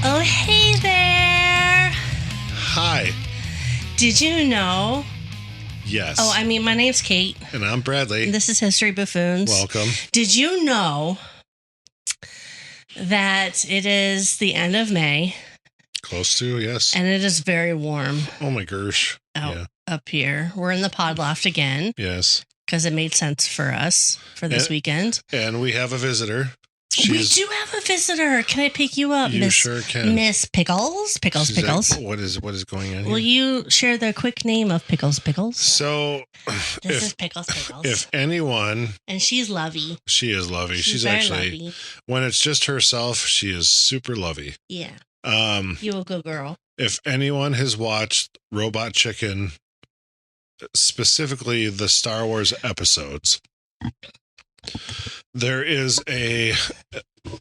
Oh, hey there. Hi. Did you know? Yes. Oh, my name's Kate. And I'm Bradley. And this is History Buffoons. Welcome. Did you know that it is the end of May? Close to, yes. And it is very warm. Oh my gosh. Up here. We're in the pod loft again. Yes. Because it made sense for us for this weekend. And we have a visitor. We do have a visitor. Can I pick you up, You sure can. Miss Pickles? Pickles. Like, what is going on here? Will you share the quick name of Pickles? So, this is Pickles. If anyone... And she's lovey. She is lovey. She's very actually... lovey. When it's just herself, she is super lovey. Yeah. You a good girl. If anyone has watched Robot Chicken, specifically the Star Wars episodes... There's a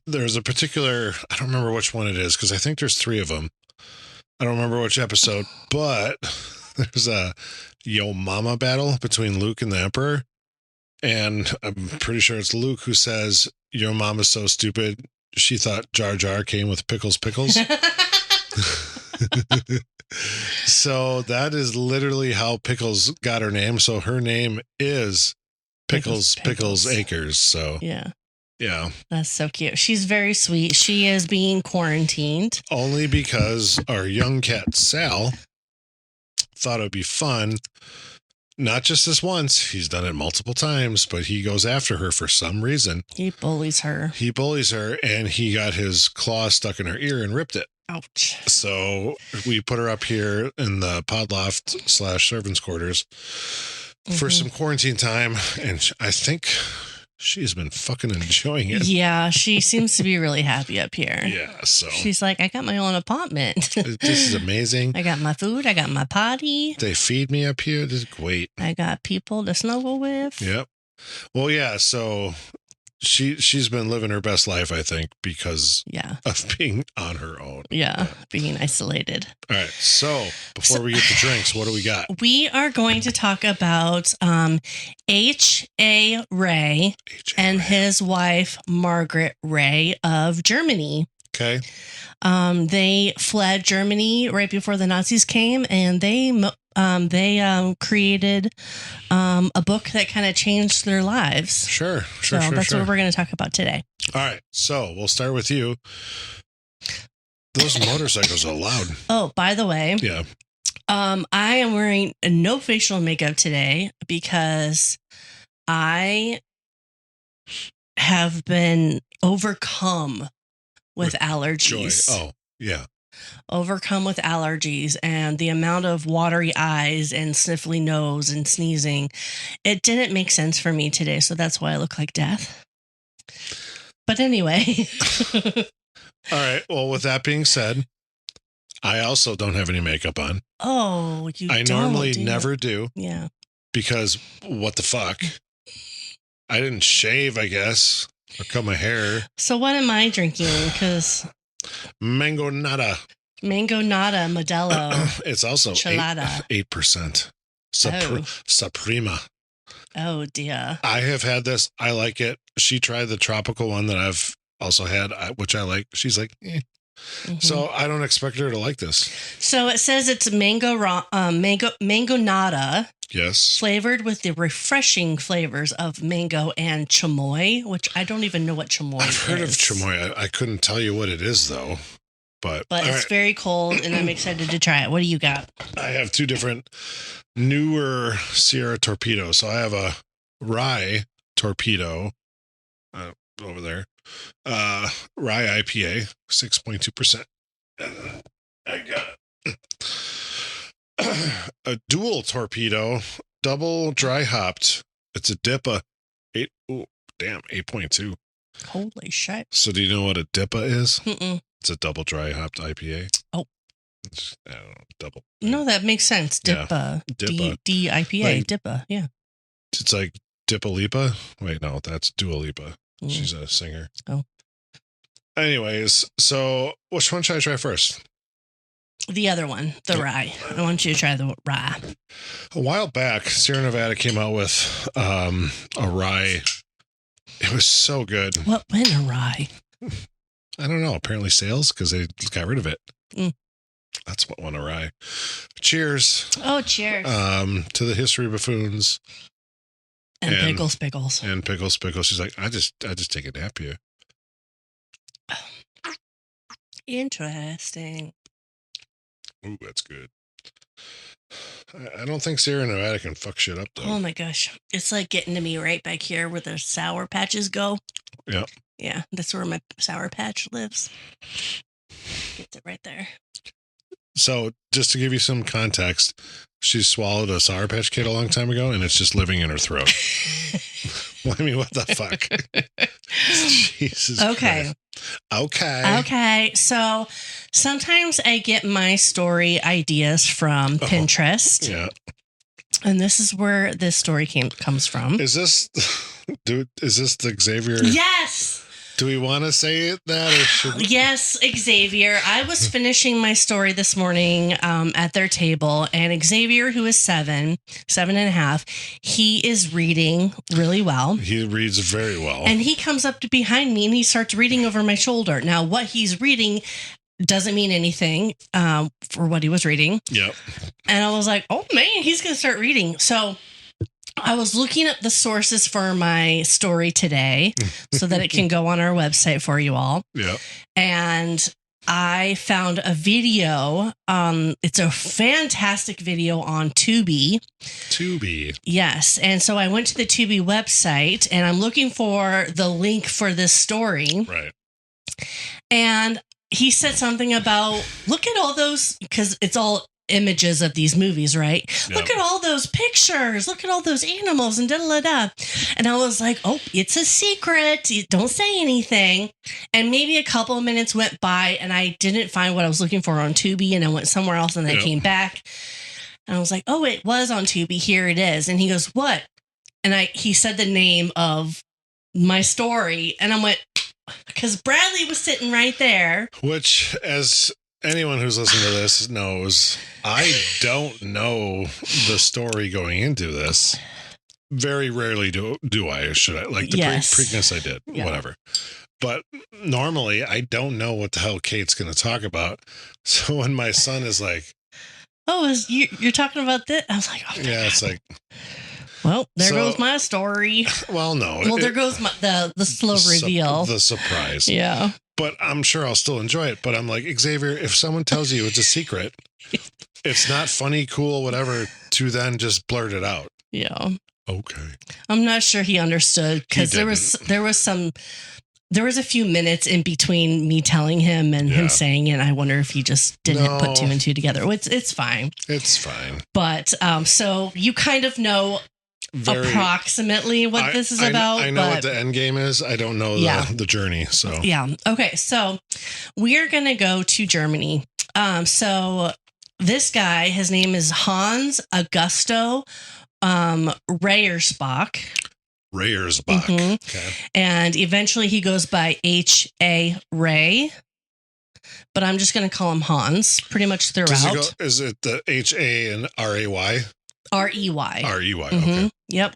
particular, I don't remember which one it is, because I think there's 3 of them. I don't remember which episode, but there's a Yo Mama battle between Luke and the Emperor. And I'm pretty sure it's Luke who says, "Your mama's so stupid, she thought Jar Jar came with pickles." So that is literally how Pickles got her name. So her name is Pickles Acres. So yeah, that's so cute. She's very sweet. She is being quarantined only because our young cat Sal thought it'd be fun. Not just this once, he's done it multiple times, but he goes after her for some reason. He bullies her, and he got his claw stuck in her ear and ripped it. Ouch. So we put her up here in the pod loft / servants' quarters for some quarantine time, and I think she's been fucking enjoying it. Yeah, she seems to be really happy up here. Yeah, so she's like, I got my own apartment. This is amazing. I got my food. I got my potty. They feed me up here. This is great. I got people to snuggle with. Yep. Well, yeah, so she's been living her best life, I think, because of being on her own. Yeah, being isolated. All right, so before we get to drinks, what do we got? We are going to talk about H A Rey and his wife, Margaret Rey of Germany. Okay. They fled Germany right before the Nazis came, and they created a book that kind of changed their lives. Sure. So that's what we're going to talk about today. All right. So we'll start with you. Those motorcycles are loud. Oh, by the way. Yeah. I am wearing no facial makeup today because I have been overcome with allergies. Joy. Oh, yeah. Overcome with allergies, and the amount of watery eyes and sniffly nose and sneezing. It didn't make sense for me today, so that's why I look like death. But anyway. All right. Well, with that being said, I also don't have any makeup on. Oh, I normally never do. Yeah. Because what the fuck? I didn't shave, I guess, or cut my hair. So what am I drinking? Because Mango Nada Modelo. It's also 8%. Suprema. Oh dear. I have had this. I like it. She tried the tropical one that I've also had, which I like. She's like, eh. Mm-hmm. So I don't expect her to like this. So it says it's mango nada. Yes. Flavored with the refreshing flavors of mango and chamoy, which I don't even know what chamoy is. I've heard of chamoy. I couldn't tell you what it is, though. But it's very cold, and I'm excited to try it. What do you got? I have 2 different newer Sierra Torpedoes. So I have a rye torpedo over there. Rye IPA, 6.2%. I got a dual torpedo, double dry hopped. It's a DIPA. 8.2. Holy shit. So do you know what a DIPA is? Mm-mm. It's a double dry hopped IPA. Oh. I don't know, double. No, that makes sense. DIPA. DIPA. D-I-P-A. Like, DIPA, yeah. It's like Dua Lipa. Wait, no, that's Dua Lipa. She's a singer. Oh. Anyways, so which one should I try first? The other one, the rye. I want you to try the rye. A while back, Sierra Nevada came out with a rye. It was so good. What went a rye? I don't know. Apparently sales because they got rid of it. Mm. That's what went awry. Cheers. Oh, cheers. To the history buffoons. And Pickles. And Pickles. She's like, I just take a nap here. Interesting. Ooh, that's good. I don't think Sierra Nevada can fuck shit up, though. Oh, my gosh. It's like getting to me right back here where the Sour Patches go. Yeah. Yeah, that's where my Sour Patch lives. Gets it right there. So, just to give you some context, she swallowed a Sour Patch Kid a long time ago, and it's just living in her throat. Well, I mean, what the fuck? Jesus Okay. Christ. Okay. So, sometimes I get my story ideas from Pinterest. Yeah. And this is where this story comes from. Is this the Xavier? Yes. Do we want to say that? Or should... Yes, Xavier. I was finishing my story this morning at their table, and Xavier, who is 7 and a half, he is reading really well. He reads very well. And he comes up to behind me and he starts reading over my shoulder. Now, what he's reading doesn't mean anything for what he was reading. Yep. And I was like, oh, man, he's going to start reading. So I was looking up the sources for my story today so that it can go on our website for you all. Yeah. And I found a video. It's a fantastic video on Tubi. Tubi. Yes. And so I went to the Tubi website and I'm looking for the link for this story. Right. And he said something about, look at all those, because it's all images of these movies, right? Yep. Look at all those pictures. Look at all those animals and da-da-da-da. And I was like, oh, it's a secret. Don't say anything. And maybe a couple of minutes went by and I didn't find what I was looking for on Tubi and I went somewhere else and I came back and I was like, oh, it was on Tubi. Here it is. And he goes, what? And he said the name of my story and I went, because Bradley was sitting right there. Which, as anyone who's listening to this knows, I don't know the story going into this. Very rarely do I, should I? Like the Preakness I did, whatever. But normally I don't know what the hell Kate's going to talk about. So when my son is like, oh, you're talking about this? I was like, oh, yeah, it's like, well, there goes my story. Well, no. Well, there goes the slow reveal. The surprise. Yeah. But I'm sure I'll still enjoy it. But I'm like, Xavier, if someone tells you it's a secret, it's not funny, cool, whatever, to then just blurt it out. Yeah. Okay. I'm not sure he understood because there was a few minutes in between me telling him and him saying it. I wonder if he just didn't put 2 and 2 together. It's fine. It's fine. But so you kind of know approximately what this is about. I know what the end game is. I don't know the journey. So yeah. Okay. So we're going to go to Germany. So this guy, his name is Hans Augusto Reyersbach. Mm-hmm. Okay. And eventually he goes by H A Rey. But I'm just going to call him Hans pretty much throughout. Is it the H-A and R-A-Y? R-E-Y. R-E-Y, mm-hmm. Okay. Yep.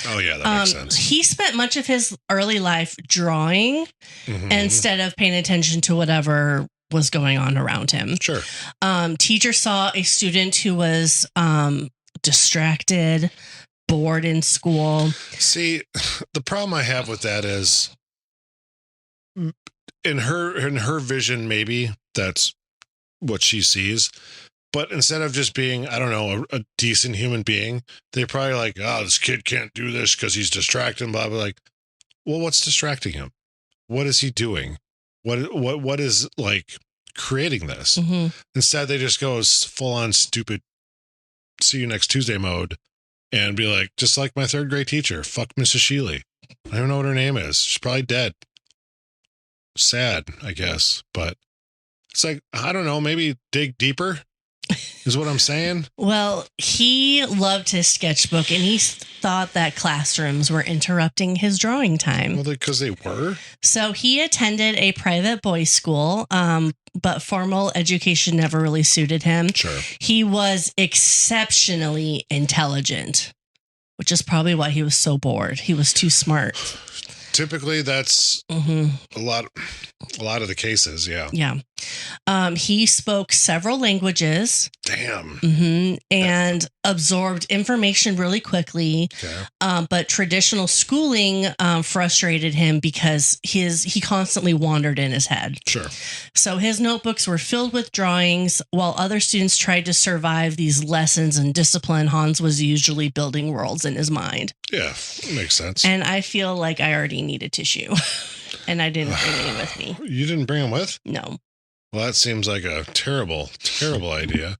Oh, yeah, that makes sense. He spent much of his early life drawing instead of paying attention to whatever was going on around him. Sure. Teacher saw a student who was distracted, bored in school. See, the problem I have with that is in her vision, maybe that's what she sees. But instead of just being, I don't know, a decent human being, they're probably like, oh, this kid can't do this because he's distracted, blah, blah. Like, well, what's distracting him? What is he doing? What is like creating this? Mm-hmm. Instead, they just go full on stupid, see you next Tuesday mode and be like, just like my third grade teacher, fuck Mrs. Sheely. I don't know what her name is. She's probably dead. Sad, I guess. But it's like, I don't know, maybe dig deeper. Is what I'm saying. Well, he loved his sketchbook and he thought that classrooms were interrupting his drawing time. Well, because they were. So he attended a private boys' school, but formal education never really suited him. Sure. He was exceptionally intelligent, which is probably why he was so bored. He was too smart. typically that's Mm-hmm. a lot of the cases. Yeah. Yeah. He spoke several languages. Damn. Mm-hmm. And absorbed information really quickly. Okay. But traditional schooling frustrated him because he constantly wandered in his head. Sure. So his notebooks were filled with drawings. While other students tried to survive these lessons and discipline, Hans was usually building worlds in his mind. Yeah, makes sense. And I feel like I already need a tissue. And I didn't bring any with me. You didn't bring them with? No. Well, that seems like a terrible, terrible idea.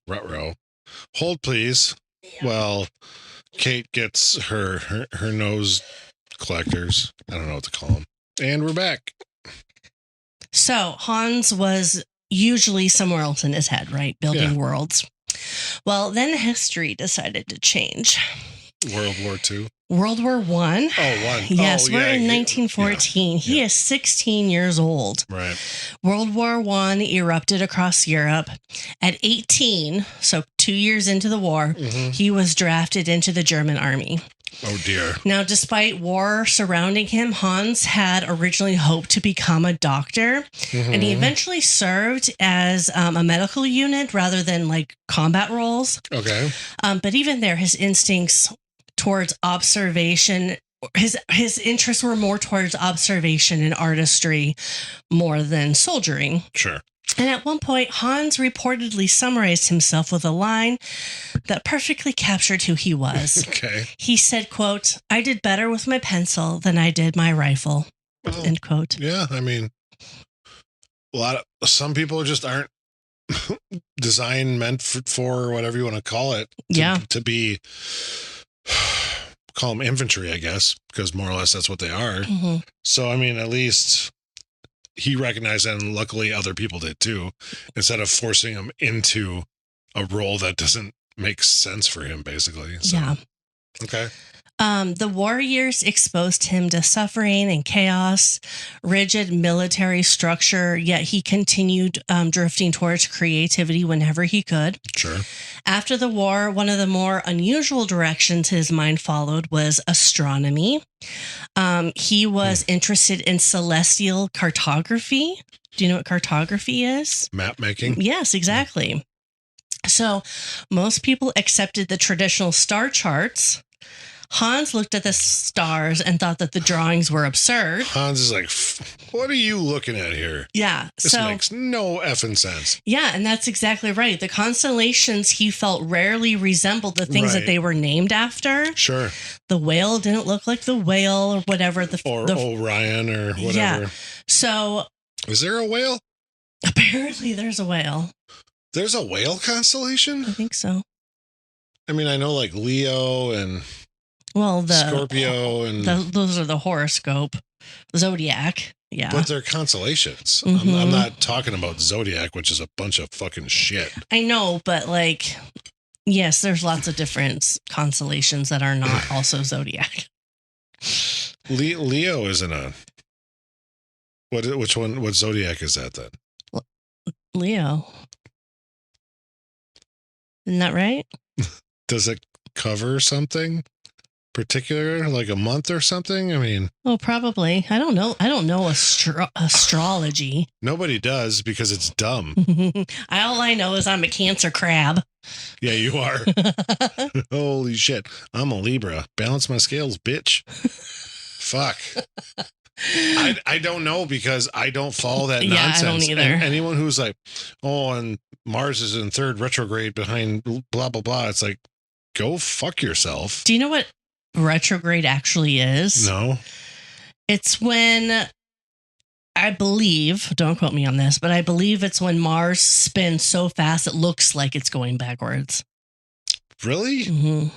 Ruh-roh. Hold, please. Yeah. Well, Kate gets her nose collectors. I don't know what to call them. And we're back. So Hans was usually somewhere else in his head, right? Building worlds. Well, then history decided to change. World War II. World War I. Oh, one. Yes, oh, we're yeah, in 1914. Yeah, He is 16 years old. Right. World War I erupted across Europe. At 18, so 2 years into the war, he was drafted into the German army. Oh, dear. Now, despite war surrounding him, Hans had originally hoped to become a doctor, and he eventually served as a medical unit rather than like combat roles. Okay. But even there, his instincts towards observation, his interests were more towards observation and artistry more than soldiering. Sure. And at one point, Hans reportedly summarized himself with a line that perfectly captured who he was. Okay. He said, quote, "I did better with my pencil than I did my rifle," end quote. Yeah, I mean, some people just aren't designed, meant for, or whatever you want to call it. To be, call them infantry, I guess, because more or less that's what they are. So, I mean, at least he recognized that, and luckily other people did too, instead of forcing him into a role that doesn't make sense for him, basically. So, yeah. Okay. The war years exposed him to suffering and chaos, rigid military structure, yet he continued drifting towards creativity whenever he could. Sure. After the war, one of the more unusual directions his mind followed was astronomy. He was interested in celestial cartography. Do you know what cartography is? Map making? Yes, exactly. So most people accepted the traditional star charts. Hans looked at the stars and thought that the drawings were absurd. Hans is like, what are you looking at here? Yeah. This makes no effing sense. Yeah, and that's exactly right. The constellations he felt rarely resembled the things that they were named after. Sure. The whale didn't look like the whale or whatever. Or Orion or whatever. Yeah. So. Is there a whale? Apparently there's a whale. There's a whale constellation? I think so. I mean, I know like Leo and... Well, the Scorpio and those are the horoscope, zodiac. Yeah, but they're constellations. I'm not talking about zodiac, which is a bunch of fucking shit. I know, but like, yes, there's lots of different constellations that are not also zodiac. Leo isn't a. Which one? What zodiac is that then? Leo. Isn't that right? Does it cover something particular, like a month or something? I mean, oh, probably. I don't know. I don't know astrology. Nobody does because it's dumb. All I know is I'm a Cancer crab. Yeah, you are. Holy shit! I'm a Libra. Balance my scales, bitch. Fuck. I don't know because I don't follow that nonsense. I don't either. And anyone who's like, oh, and Mars is in third retrograde behind blah blah blah. It's like, go fuck yourself. Do you know what retrograde actually is? No. It's when, I believe, don't quote me on this, but I believe it's when Mars spins so fast it looks like it's going backwards. Really? Mm-hmm.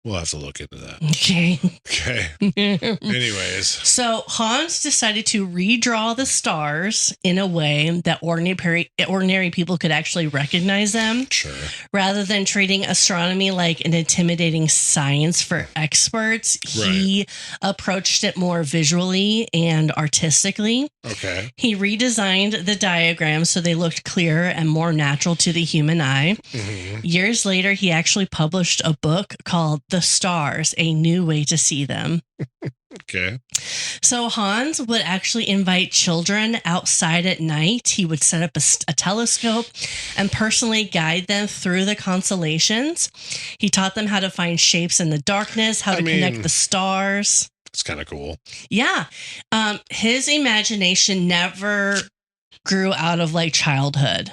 We'll have to look into that. Okay. Okay. Anyways. So Hans decided to redraw the stars in a way that ordinary people could actually recognize them. Sure. Rather than treating astronomy like an intimidating science for experts, he approached it more visually and artistically. Okay. He redesigned the diagrams so they looked clearer and more natural to the human eye. Mm-hmm. Years later, he actually published a book called the stars, a new way to see them. Okay. So Hans would actually invite children outside at night. He would set up a telescope and personally guide them through the constellations. He taught them how to find shapes in the darkness, how to connect the stars. It's kind of cool. Yeah. His imagination never grew out of like childhood.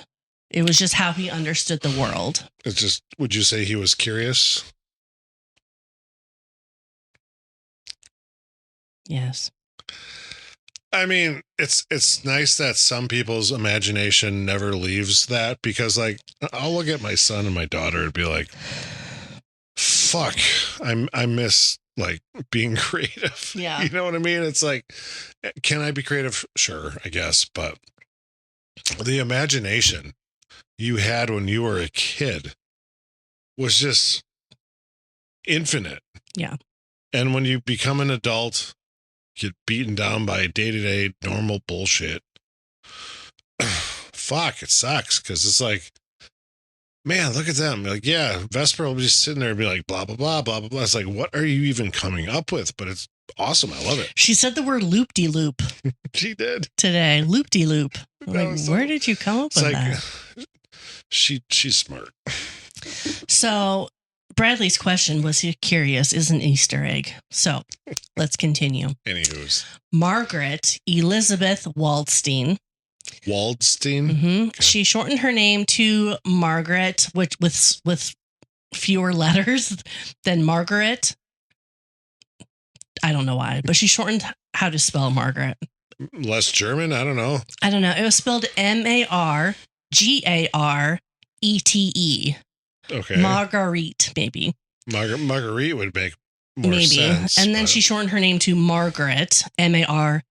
It was just how he understood the world. It's just, would you say he was curious? Yes. I mean, it's nice that some people's imagination never leaves that, because like I'll look at my son and my daughter and be like, fuck, I miss like being creative. Yeah. You know what I mean? It's like, can I be creative? Sure, I guess. But the imagination you had when you were a kid was just infinite. Yeah. And when you become an adult, get beaten down by day-to-day normal bullshit. Fuck, it sucks, because it's like, man, look at them. Like, yeah, Vesper will be just sitting there and be like, blah, blah, blah, blah, blah, blah. It's like, what are you even coming up with? But it's awesome. I love it. She said the word loop-de-loop. She did. Today. Loop-de-loop. Like, So, where did you come up with like, that? She's smart. So Bradley's question was he curious is an Easter egg. So let's continue. Anywho's. Margaret Elizabeth Waldstein. Waldstein? Mm-hmm. Okay. She shortened her name to Margaret, which with fewer letters than Margaret. I don't know why, but she shortened how to spell Margaret. Less German? I don't know. I don't know. It was spelled Margarete. Okay. Marguerite, maybe. Marguerite would make more maybe. sense. And then she shortened her name to Margaret, Margret.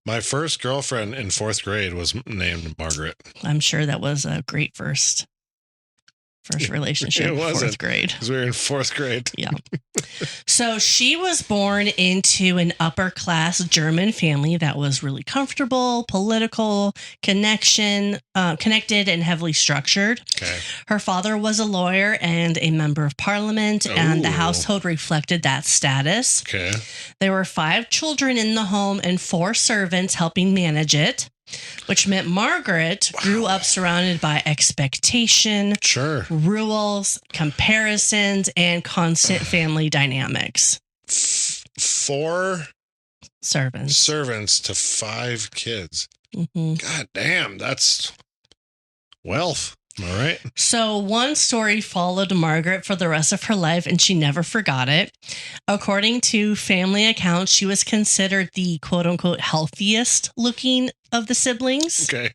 My first girlfriend in 4th grade was named Margaret. I'm sure that was a great first relationship in 4th grade. Because we were in 4th grade. Yeah. So she was born into an upper class German family that was really comfortable, political, connected, and heavily structured. Okay. Her father was a lawyer and a member of parliament, and the household reflected that status. Okay. There were 5 children in the home and 4 servants helping manage it, which meant Margaret grew up surrounded by expectation, rules, comparisons, and constant family dynamics. 4 servants to 5 kids. Mm-hmm. God damn, that's wealth. Am I right? So one story followed Margaret for the rest of her life, and she never forgot it. According to family accounts, she was considered the quote-unquote healthiest looking of the siblings. Okay.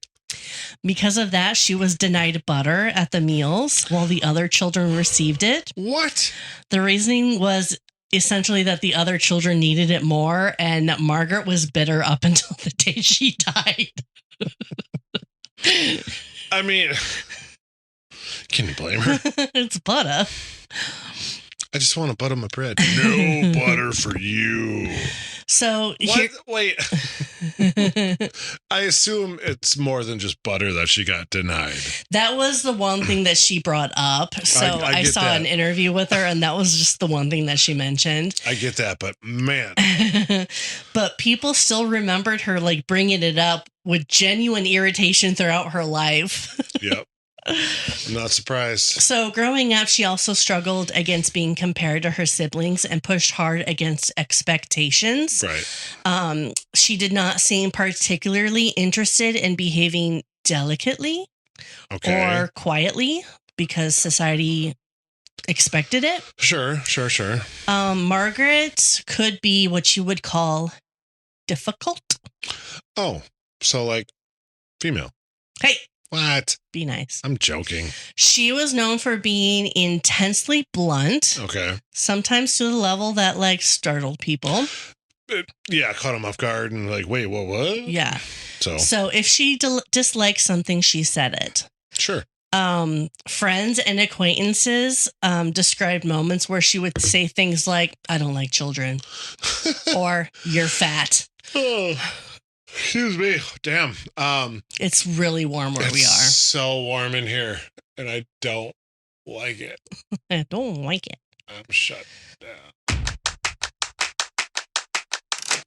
Because of that, she was denied butter at the meals while the other children received it. What? The reasoning was essentially that the other children needed it more, and that Margaret was bitter up until the day she died. I mean, can you blame her? It's butter. I just want to butter my bread. No butter for you. So Wait. I assume it's more than just butter that she got denied. That was the one thing that she brought up. So I saw an interview with her, and that was just the one thing that she mentioned. I get that, but man. But people still remembered her like bringing it up with genuine irritation throughout her life. Yep. I'm not surprised. So growing up, she also struggled against being compared to her siblings and pushed hard against expectations. Right. She did not seem particularly interested in behaving delicately or quietly because society expected it. Sure. Margaret could be what you would call difficult. Oh, so like female. Hey. What? Be nice. I'm joking. She was known for being intensely blunt. Okay. Sometimes to the level that like startled people. Caught them off guard and like, wait, what? Yeah. So if she disliked something, she said it. Sure. Friends and acquaintances described moments where she would say things like, I don't like children. Or you're fat. Oh. Excuse me. Damn. It's really warm where we are. So warm in here, and I don't like it. I don't like it. I'm shut down.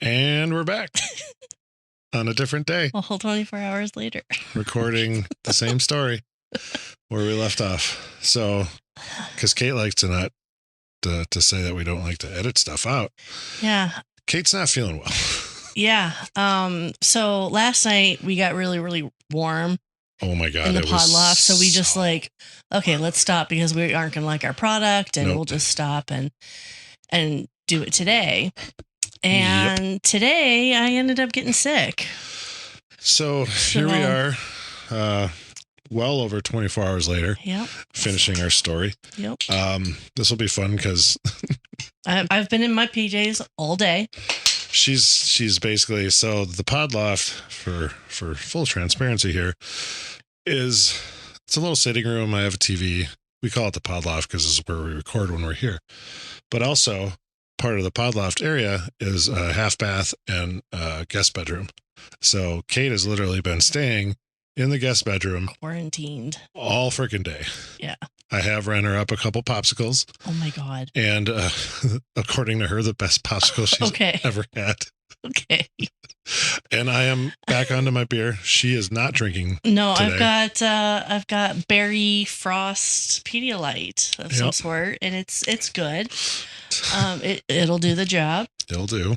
And we're back on a different day. A whole 24 hours later. Recording the same story where we left off. So, because Kate likes to not to say that we don't like to edit stuff out. Yeah. Kate's not feeling well. Yeah. So last night we got really, really warm. Oh my God. In the pod loft. So we just okay, let's stop because we aren't going to like our product and we'll just stop and do it today. And today I ended up getting sick. So here we are, well over 24 hours later, finishing our story. Yep. This will be fun because I've been in my PJs all day. She's basically, so the pod loft, for full transparency here, it's a little sitting room. I have a TV. We call it the pod loft because this is where we record when we're here. But also part of the pod loft area is a half bath and a guest bedroom. So Kate has literally been staying in the guest bedroom, quarantined all freaking day. Yeah. I have ran her up a couple popsicles. Oh my God. And according to her, the best popsicle she's ever had. Okay. And I am back onto my beer. She is not drinking. No, today. I've got berry frost Pedialyte of some sort, and it's good. It'll do the job. It'll do.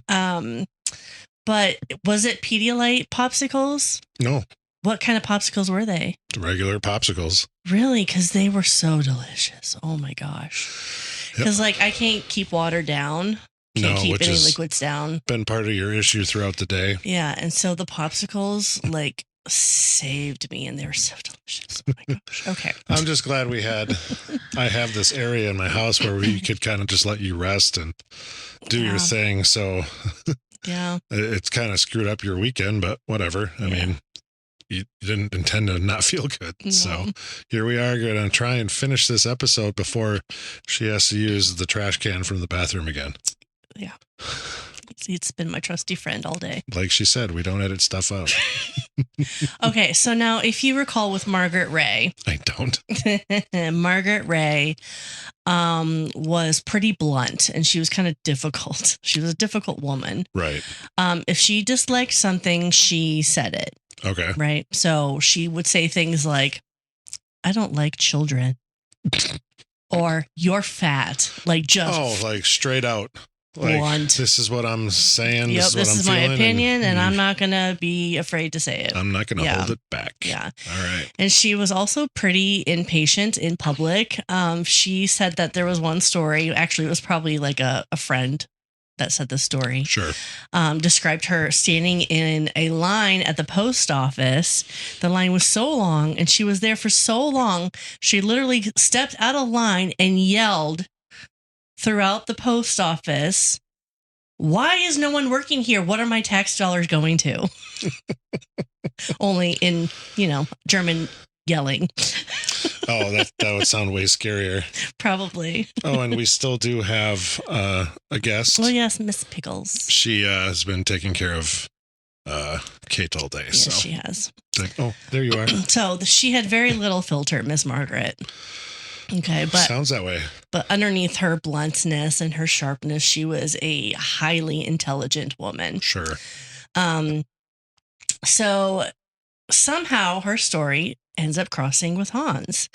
But was it Pedialyte popsicles? No. What kind of popsicles were they? Regular popsicles. Really? Because they were so delicious. Oh my gosh. Because I can't keep water down. Can't keep any liquids down. Been part of your issue throughout the day. Yeah, and so the popsicles saved me, and they were so delicious. Oh my gosh. Okay. I'm just glad I have this area in my house where we could kind of just let you rest and do your thing. So yeah, it's kind of screwed up your weekend, but whatever. I mean, you didn't intend to not feel good. No. So here we are going to try and finish this episode before she has to use the trash can from the bathroom again. Yeah. It's been my trusty friend all day. Like she said, we don't edit stuff out. Okay, so now if you recall with Margaret Rey. I don't. Margaret Rey was pretty blunt, and she was kind of difficult. She was a difficult woman. Right. If she disliked something, she said it. Okay. Right? So she would say things like, I don't like children. Or you're fat. Like straight out. Blunt. This is what I'm saying. Yep, this is my opinion, and I'm not going to be afraid to say it. I'm not going to hold it back. Yeah. All right. And she was also pretty impatient in public. She said that there was one story, actually it was probably like a friend that said the story. Sure. Described her standing in a line at the post office. The line was so long, and she was there for so long, she literally stepped out of line and yelled throughout the post office, why is no one working here? What are my tax dollars going to? Only in, German yelling. Oh, that would sound way scarier. Probably. Oh, and we still do have a guest. Oh, yes, Miss Pickles. She has been taking care of Kate all day. Yes, she has. Oh, there you are. So she had very little filter, Miss Margaret. Okay, but sounds that way. But underneath her bluntness and her sharpness, she was a highly intelligent woman. Sure. So somehow her story ends up crossing with Hans.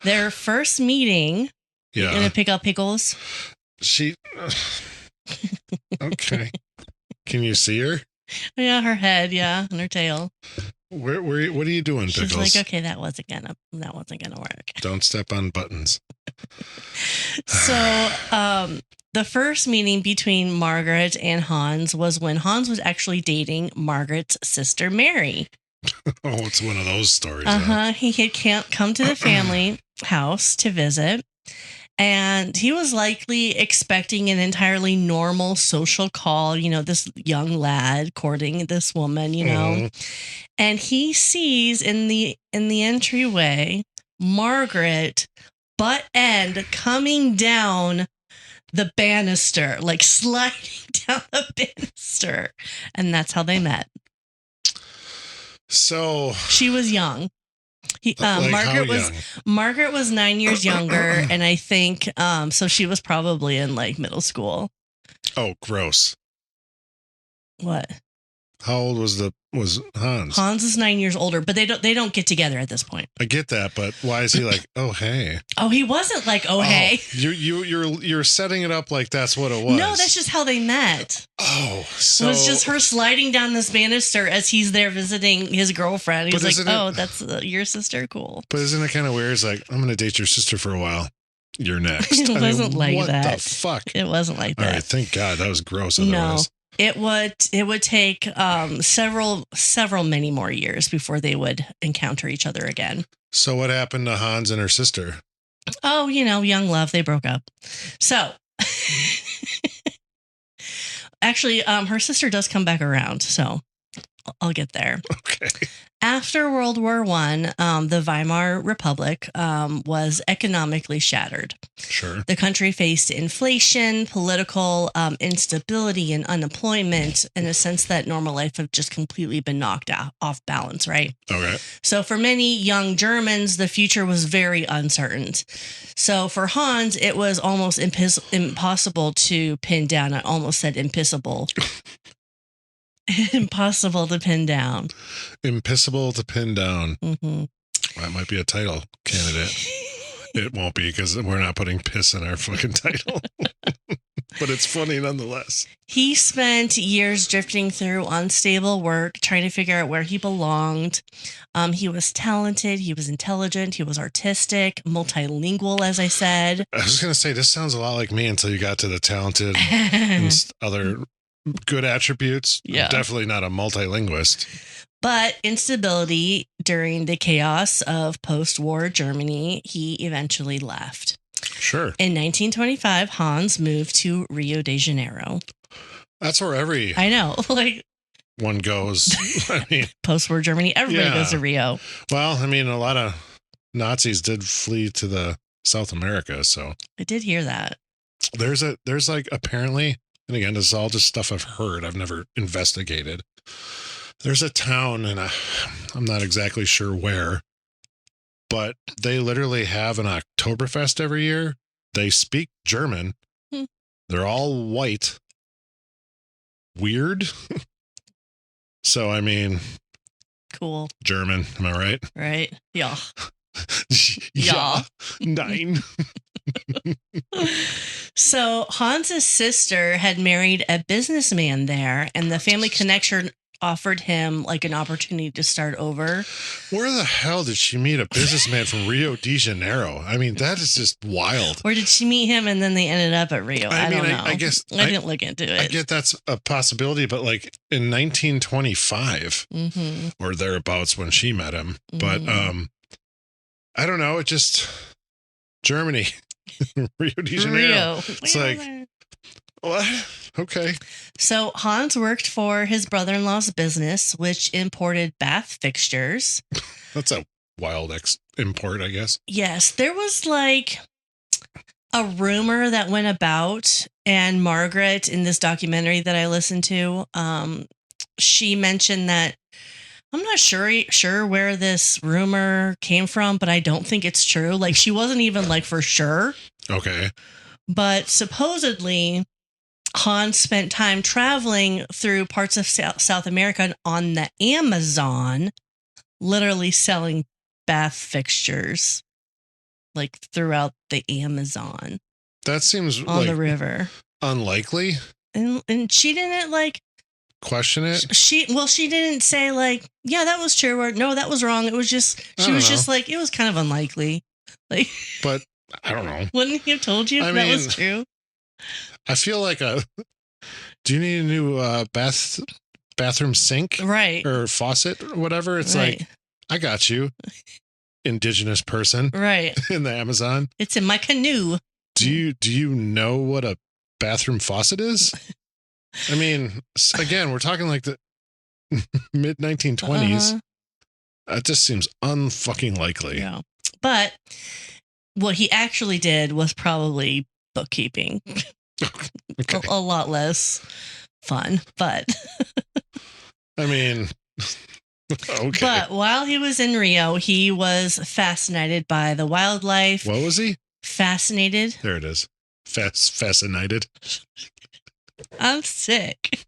Their first meeting. Yeah. You're gonna pick up Pickles? Okay. Can you see her? Yeah, her head, and her tail. Where what are you doing, Pickles? She's like, okay, that wasn't gonna work. Don't step on buttons. So the first meeting between Margaret and Hans was when Hans was actually dating Margaret's sister Mary. Oh, it's one of those stories. He had come to the family house to visit, and he was likely expecting an entirely normal social call, this young lad courting this woman, and he sees in the entryway Margaret butt end coming down the banister, like sliding down the banister, and that's how they met. So she was young. Like how Margaret young? was 9 years younger, and I think so she was probably in like middle school. Oh, gross. What? How old was Hans? Hans is 9 years older, but they don't get together at this point. I get that, but why is he like, oh hey? Oh, he wasn't like, oh hey. You're setting it up like that's what it was. No, that's just how they met. Oh, so it was just her sliding down this banister as he's there visiting his girlfriend. He's like, oh, that's your sister? Cool. But isn't it kind of weird? It's like, I'm going to date your sister for a while. You're next. It wasn't like what that. What the fuck? It wasn't like that. All right, thank God. That was gross otherwise. No. It would take several many more years before they would encounter each other again. So what happened to Hans and her sister? Oh, young love. They broke up. So actually, her sister does come back around. So I'll get there. Okay. After World War I, the Weimar Republic was economically shattered. Sure. The country faced inflation, political instability, and unemployment in a sense that normal life had just completely been knocked off balance, right? Okay. So for many young Germans, the future was very uncertain. So for Hans, it was almost impossible to pin down. I almost said impossible. Impossible to pin down. Impossible to pin down. Mm-hmm. That might be a title candidate. It won't be because we're not putting piss in our fucking title. But it's funny nonetheless. He spent years drifting through unstable work, trying to figure out where he belonged. He was talented. He was intelligent. He was artistic, multilingual, as I said. I was going to say, this sounds a lot like me until you got to the talented and other good attributes. Yeah. I'm definitely not a multilinguist. But instability during the chaos of post-war Germany, he eventually left. Sure. In 1925, Hans moved to Rio de Janeiro. That's where I know, like one goes. I mean, post-war Germany, everybody goes to Rio. Well, I mean, a lot of Nazis did flee to the South America, so I did hear that. There's like apparently, and again, this is all just stuff I've heard. I've never investigated. There's a town, and I'm not exactly sure where, but they literally have an Oktoberfest every year. They speak German. They're all white. Weird. So, I mean, cool. German, am I right? Right. Yeah. Yeah. 9. So Hans's sister had married a businessman there, and the family connection offered him like an opportunity to start over. Where the hell did she meet a businessman from Rio de Janeiro? I mean, that is just wild. Where did she meet him and then they ended up at Rio? I don't know. I guess I didn't look into it. I get that's a possibility, but like in 1925 or thereabouts when she met him. But I don't know. It just Germany, Rio de Janeiro. It's like, what? Okay. So Hans worked for his brother-in-law's business, which imported bath fixtures. That's a wild import, I guess. Yes, there was like a rumor that went about, and Margaret, in this documentary that I listened to, she mentioned that I'm not sure where this rumor came from, but I don't think it's true. Like, she wasn't even like for sure. Okay. But supposedly Hans spent time traveling through parts of South America on the Amazon, literally selling bath fixtures like throughout the Amazon. That seems on the river. Unlikely. And she didn't like question it. She didn't say like, yeah, that was true, or no, that was wrong. It was just just like, it was kind of unlikely. Like, but I don't know. Wouldn't he have told you if that was true? I feel like do you need a new bathroom sink? Right. Or faucet or whatever? It's right. Like, I got you. Indigenous person. Right. In the Amazon. It's in my canoe. Do you know what a bathroom faucet is? I mean, again, we're talking like the mid 1920s. It just seems unfucking likely. Yeah. But what he actually did was probably bookkeeping. Okay. A lot less fun, but I mean, Okay. But while he was in Rio, he was fascinated by the wildlife. What was he? Fascinated. There it is. Fascinated. I'm sick.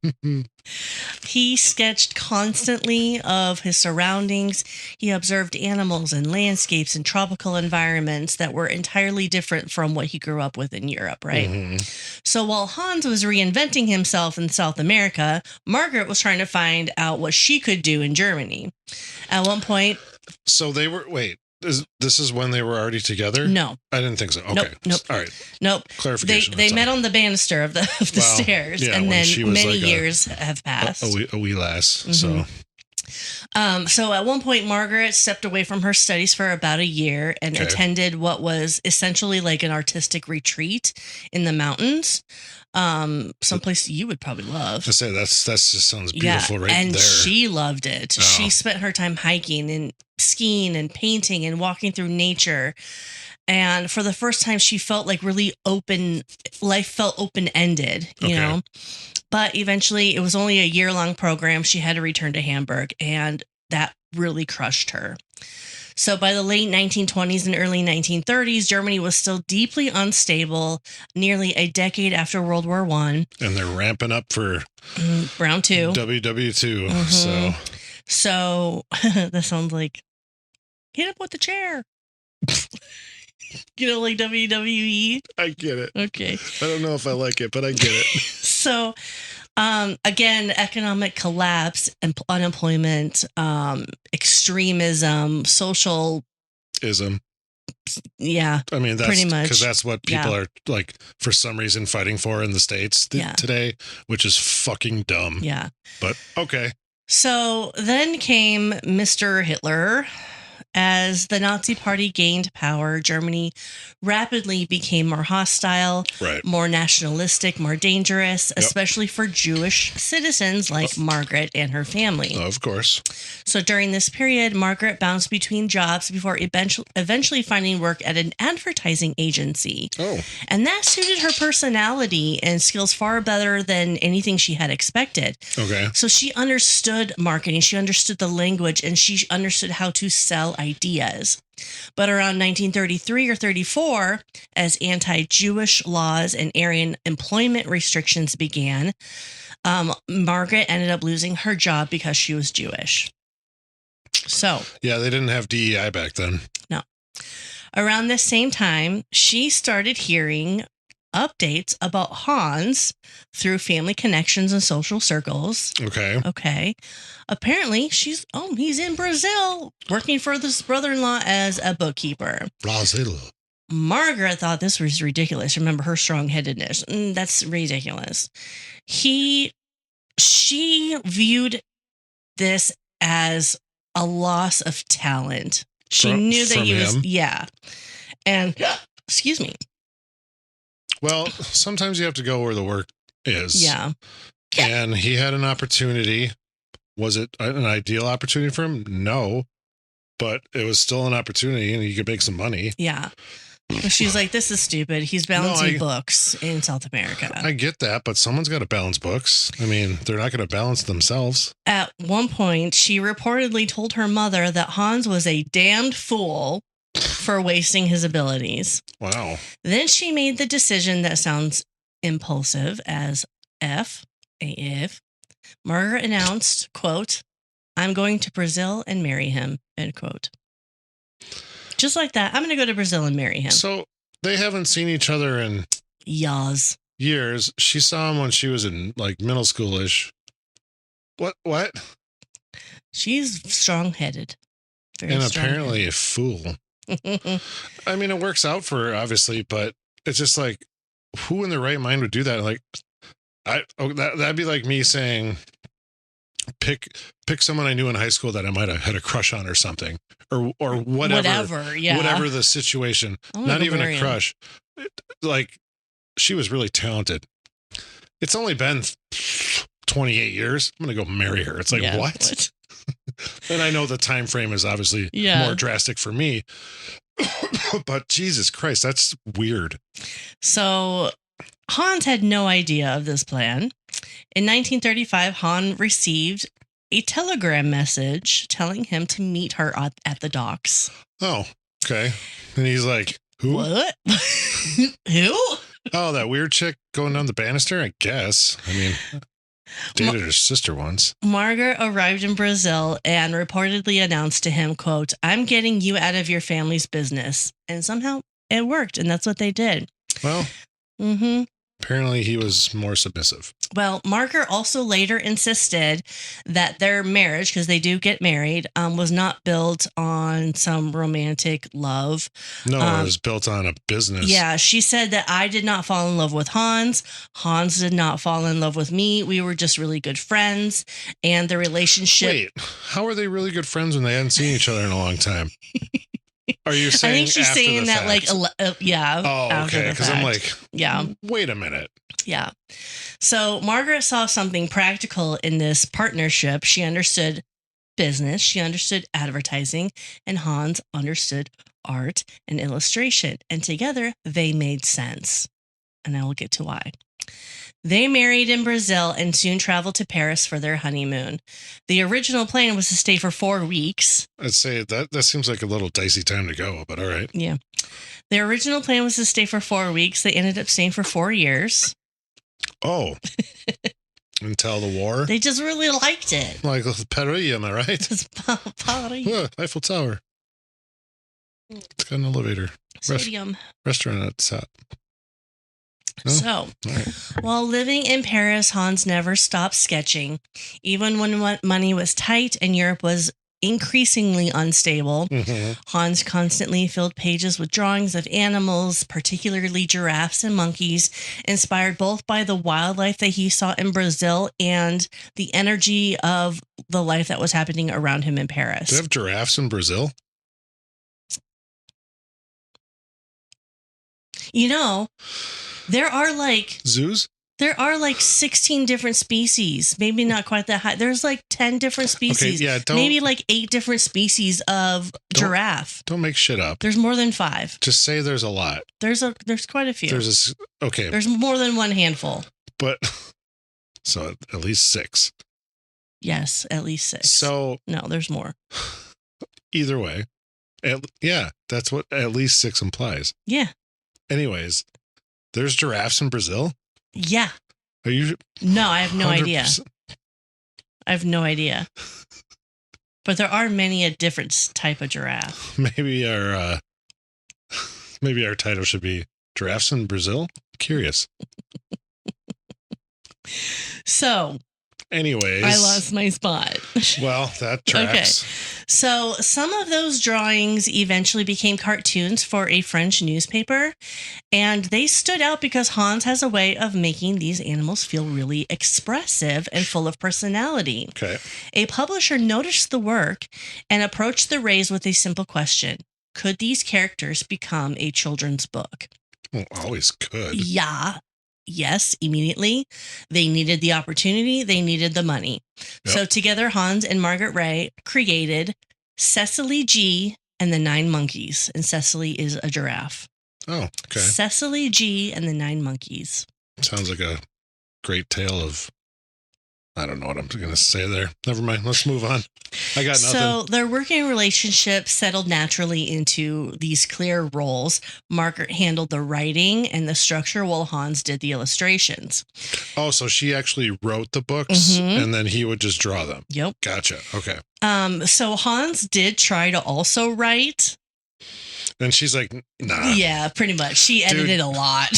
He sketched constantly of his surroundings. He observed animals and landscapes and tropical environments that were entirely different from what he grew up with in Europe, right? Mm-hmm. So while Hans was reinventing himself in South America, Margaret was trying to find out what she could do in Germany. At one point... So they were... Wait. This is when they were already together? No. I didn't think so. Okay. Nope. All right. Nope. Clarification. They met on the banister of the stairs, yeah, and then many like years have passed. A wee lass. Mm-hmm. So at one point, Margaret stepped away from her studies for about a year and attended what was essentially like an artistic retreat in the mountains. Someplace you would probably love. I say that just sounds beautiful right and there. She loved it. Oh. She spent her time hiking and skiing and painting and walking through nature. And for the first time, she felt like really open. Life felt open-ended, you know. But eventually, it was only a year-long program. She had to return to Hamburg, and that really crushed her. So by the late 1920s and early 1930s, Germany was still deeply unstable, nearly a decade after World War I. And they're ramping up for round 2. WW2. Mm-hmm. So that sounds like, hit up with the chair. You know, like WWE? I get it. Okay. I don't know if I like it, but I get it. So, again, economic collapse, unemployment, extremism, socialism. Yeah. I mean, that's pretty much because that's what people are like for some reason fighting for in the States today, which is fucking dumb. Yeah. But okay. So then came Mr. Hitler. As the Nazi Party gained power, Germany rapidly became more hostile, more nationalistic, more dangerous, especially for Jewish citizens like Margaret and her family. Of course. So during this period, Margaret bounced between jobs before eventually finding work at an advertising agency. Oh. And that suited her personality and skills far better than anything she had expected. Okay. So she understood marketing, she understood the language, and she understood how to sell ideas. But around 1933 or 34, as anti-Jewish laws and Aryan employment restrictions began, Margaret ended up losing her job because she was Jewish. So, yeah, they didn't have DEI back then. No. Around this same time, she started hearing updates about Hans through family connections and social circles. Okay. Apparently, he's in Brazil working for this brother-in-law as a bookkeeper. Brazil. Margaret thought this was ridiculous. Remember her strong-headedness. That's ridiculous. She viewed this as a loss of talent. She knew that he was, and excuse me. Well, sometimes you have to go where the work is. Yeah. And he had an opportunity. Was it an ideal opportunity for him? No. But it was still an opportunity and he could make some money. Yeah. But she's like, this is stupid. He's balancing books in South America. I get that, but someone's got to balance books. I mean, they're not going to balance themselves. At one point, she reportedly told her mother that Hans was a damned fool for wasting his abilities. Wow. Then she made the decision that sounds impulsive as if. Margaret announced, quote, "I'm going to Brazil and marry him," end quote. Just like that, I'm going to go to Brazil and marry him. So they haven't seen each other in years. She saw him when she was in like middle schoolish. What? She's strong-headed. And apparently a fool. I mean, it works out for her, obviously, but it's just like, who in their right mind would do that? Like, that'd be like me saying, pick someone I knew in high school that I might have had a crush on or something, or whatever, whatever the situation. Not even a crush. Like, she was really talented. It's only been 28 years. I'm gonna go marry her. It's like, what? And I know the time frame is obviously more drastic for me, but Jesus Christ, that's weird. So Hans had no idea of this plan. In 1935, Hans received a telegram message telling him to meet her at the docks. Oh, okay. And he's like, who? What? Who? Oh, that weird chick going down the banister? I guess. I mean, dated her sister once. Margaret arrived in Brazil and reportedly announced to him, quote, "I'm getting you out of your family's business." And somehow it worked, and that's what they did. Well, apparently he was more submissive. Well, Margaret also later insisted that their marriage, because they do get married, was not built on some romantic love. No, it was built on a business. Yeah, she said that I did not fall in love with Hans. Hans did not fall in love with me. We were just really good friends. And the relationship... Wait, how are they really good friends when they hadn't seen each other in a long time? Are you saying I think she's after saying the that, fact? like, yeah. Oh, okay, because I'm like, yeah. Wait a minute. Yeah. So Margaret saw something practical in this partnership. She understood business, she understood advertising, and Hans understood art and illustration. And together they made sense. And I will get to why. They married in Brazil and soon traveled to Paris for their honeymoon. The original plan was to stay for 4 weeks. I'd say that seems like a little dicey time to go, but all right. Yeah. Their original plan was to stay for 4 weeks. They ended up staying for 4 years. Oh. Until the war? They just really liked it. Like Paris, am I right? It's Paris. Oh, Eiffel Tower. It's got an elevator. Stadium. Restaurant at the top. No? So, right. While living in Paris, Hans never stopped sketching. Even when money was tight and Europe was increasingly unstable, Hans constantly filled pages with drawings of animals, particularly giraffes and monkeys, inspired both by the wildlife that he saw in Brazil and the energy of the life that was happening around him in Paris. Do they have giraffes in Brazil? You know, there are zoos? There are 16 different species. Maybe not quite that high. There's 10 different species. Okay, yeah, maybe 8 different species of giraffe. Don't make shit up. There's more than 5. Just say there's a lot. There's quite a few. Okay. There's more than one handful. But so at least 6. Yes, at least 6. So no, there's more. Either way, that's what at least 6 implies. Yeah. Anyways, there's giraffes in Brazil? Yeah. Are you? No, I have no 100%? idea. I have no idea. But there are many a different type of giraffe. Maybe our title should be Giraffes in Brazil? Curious. So, anyways, I lost my spot. Well, that tracks. Okay. So some of those drawings eventually became cartoons for a French newspaper, and they stood out because Hans has a way of making these animals feel really expressive and full of personality. Okay. A publisher noticed the work and approached the Reys with a simple question. Could these characters become a children's book? Well, always could. Yeah. Yes, immediately. They needed the opportunity. They needed the money. Yep. So together, Hans and Margaret Rey created Cecily G and the 9 Monkeys. And Cecily is a giraffe. Oh, okay. Cecily G and the 9 Monkeys. Sounds like a great tale of... I don't know what I'm going to say there. Never mind. Let's move on. I got nothing. So their working relationship settled naturally into these clear roles. Margaret handled the writing and the structure while Hans did the illustrations. Oh, so she actually wrote the books and then he would just draw them. Yep. Gotcha. Okay. So Hans did try to also write. And she's like, nah. Yeah, pretty much. She edited a lot.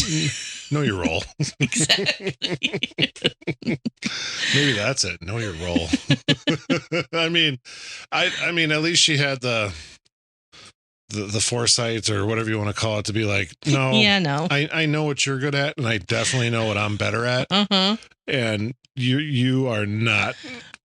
Know your role. Exactly. Maybe that's it. Know your role. I mean, at least she had the foresight or whatever you want to call it to be like, no. Yeah, no. I know what you're good at, and I definitely know what I'm better at. And you are not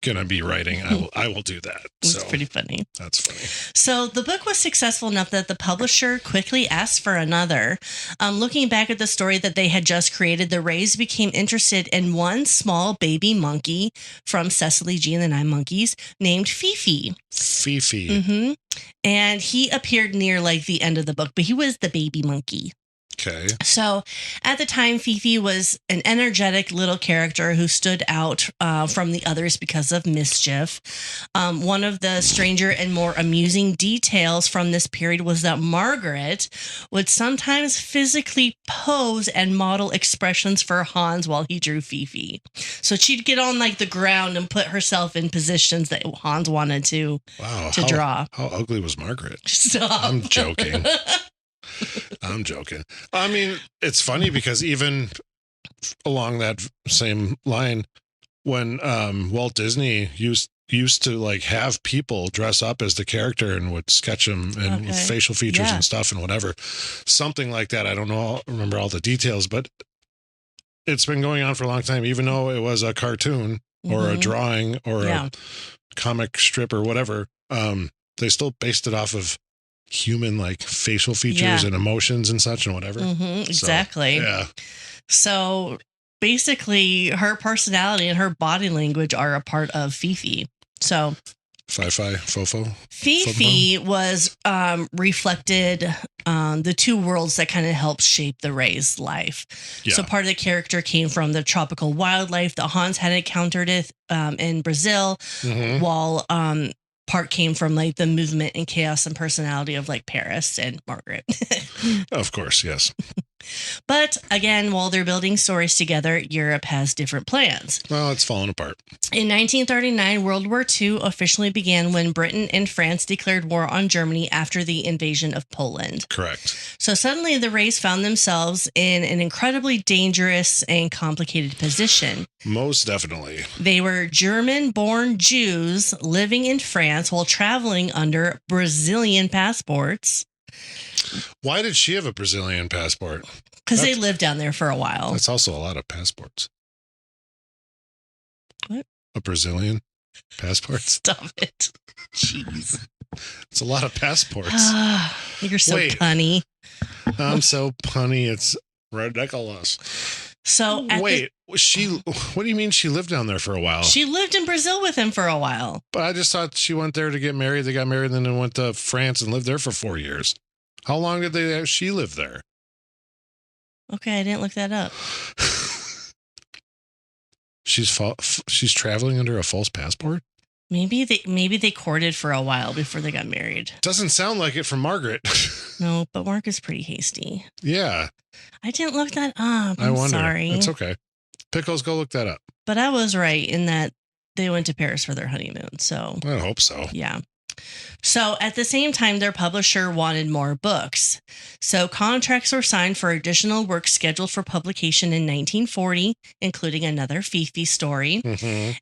gonna be writing. I will do that. It's pretty funny. That's funny. So the book was successful enough that the publisher quickly asked for another. Looking back at the story that they had just created, the Reys became interested in one small baby monkey from Cecily G and the 9 Monkeys named Fifi. Fifi. And he appeared near the end of the book, but he was the baby monkey. Okay. So at the time, Fifi was an energetic little character who stood out from the others because of mischief. One of the stranger and more amusing details from this period was that Margaret would sometimes physically pose and model expressions for Hans while he drew Fifi. So she'd get on like the ground and put herself in positions that Hans wanted to draw. How ugly was Margaret? Stop. I'm joking. I'm joking. I mean, it's funny because even along that same line, when Walt Disney used to like have people dress up as the character and would sketch them and with facial features and stuff and whatever, something like that. I don't remember all the details, but it's been going on for a long time, even though it was a cartoon or a drawing or a comic strip or whatever. They still based it off of human like facial features and emotions and such and whatever. Exactly. So basically her personality and her body language are a part of Fifi. So Fofo. Fifi was reflected the two worlds that kind of helped shape the Rey's life. So part of the character came from the tropical wildlife that Hans had encountered in Brazil, while part came from like the movement and chaos and personality of like Paris and Margaret. Of course, yes. But again, while they're building stories together, Europe has different plans. Well, it's falling apart. In 1939, World War II officially began when Britain and France declared war on Germany after the invasion of Poland. Correct. So suddenly the Reys found themselves in an incredibly dangerous and complicated position. Most definitely. They were German-born Jews living in France while traveling under Brazilian passports. Why did she have a Brazilian passport? Because they lived down there for a while. That's also a lot of passports. What? A Brazilian passport? Stop it. Jeez. It's a lot of passports. You're so punny. I'm so punny. It's ridiculous. So what do you mean she lived down there for a while? She lived in Brazil with him for a while. But I just thought she went there to get married. They got married and then went to France and lived there for 4 years. How long did she live there? Okay, I didn't look that up. She's traveling under a false passport? Maybe they courted for a while before they got married. Doesn't sound like it from Margaret. No, but Mark is pretty hasty. Yeah. I didn't look that up. I'm sorry. It's okay. Pickles, go look that up. But I was right in that they went to Paris for their honeymoon. So I hope so. Yeah. So at the same time, their publisher wanted more books. So contracts were signed for additional work scheduled for publication in 1940, including another Fifi story.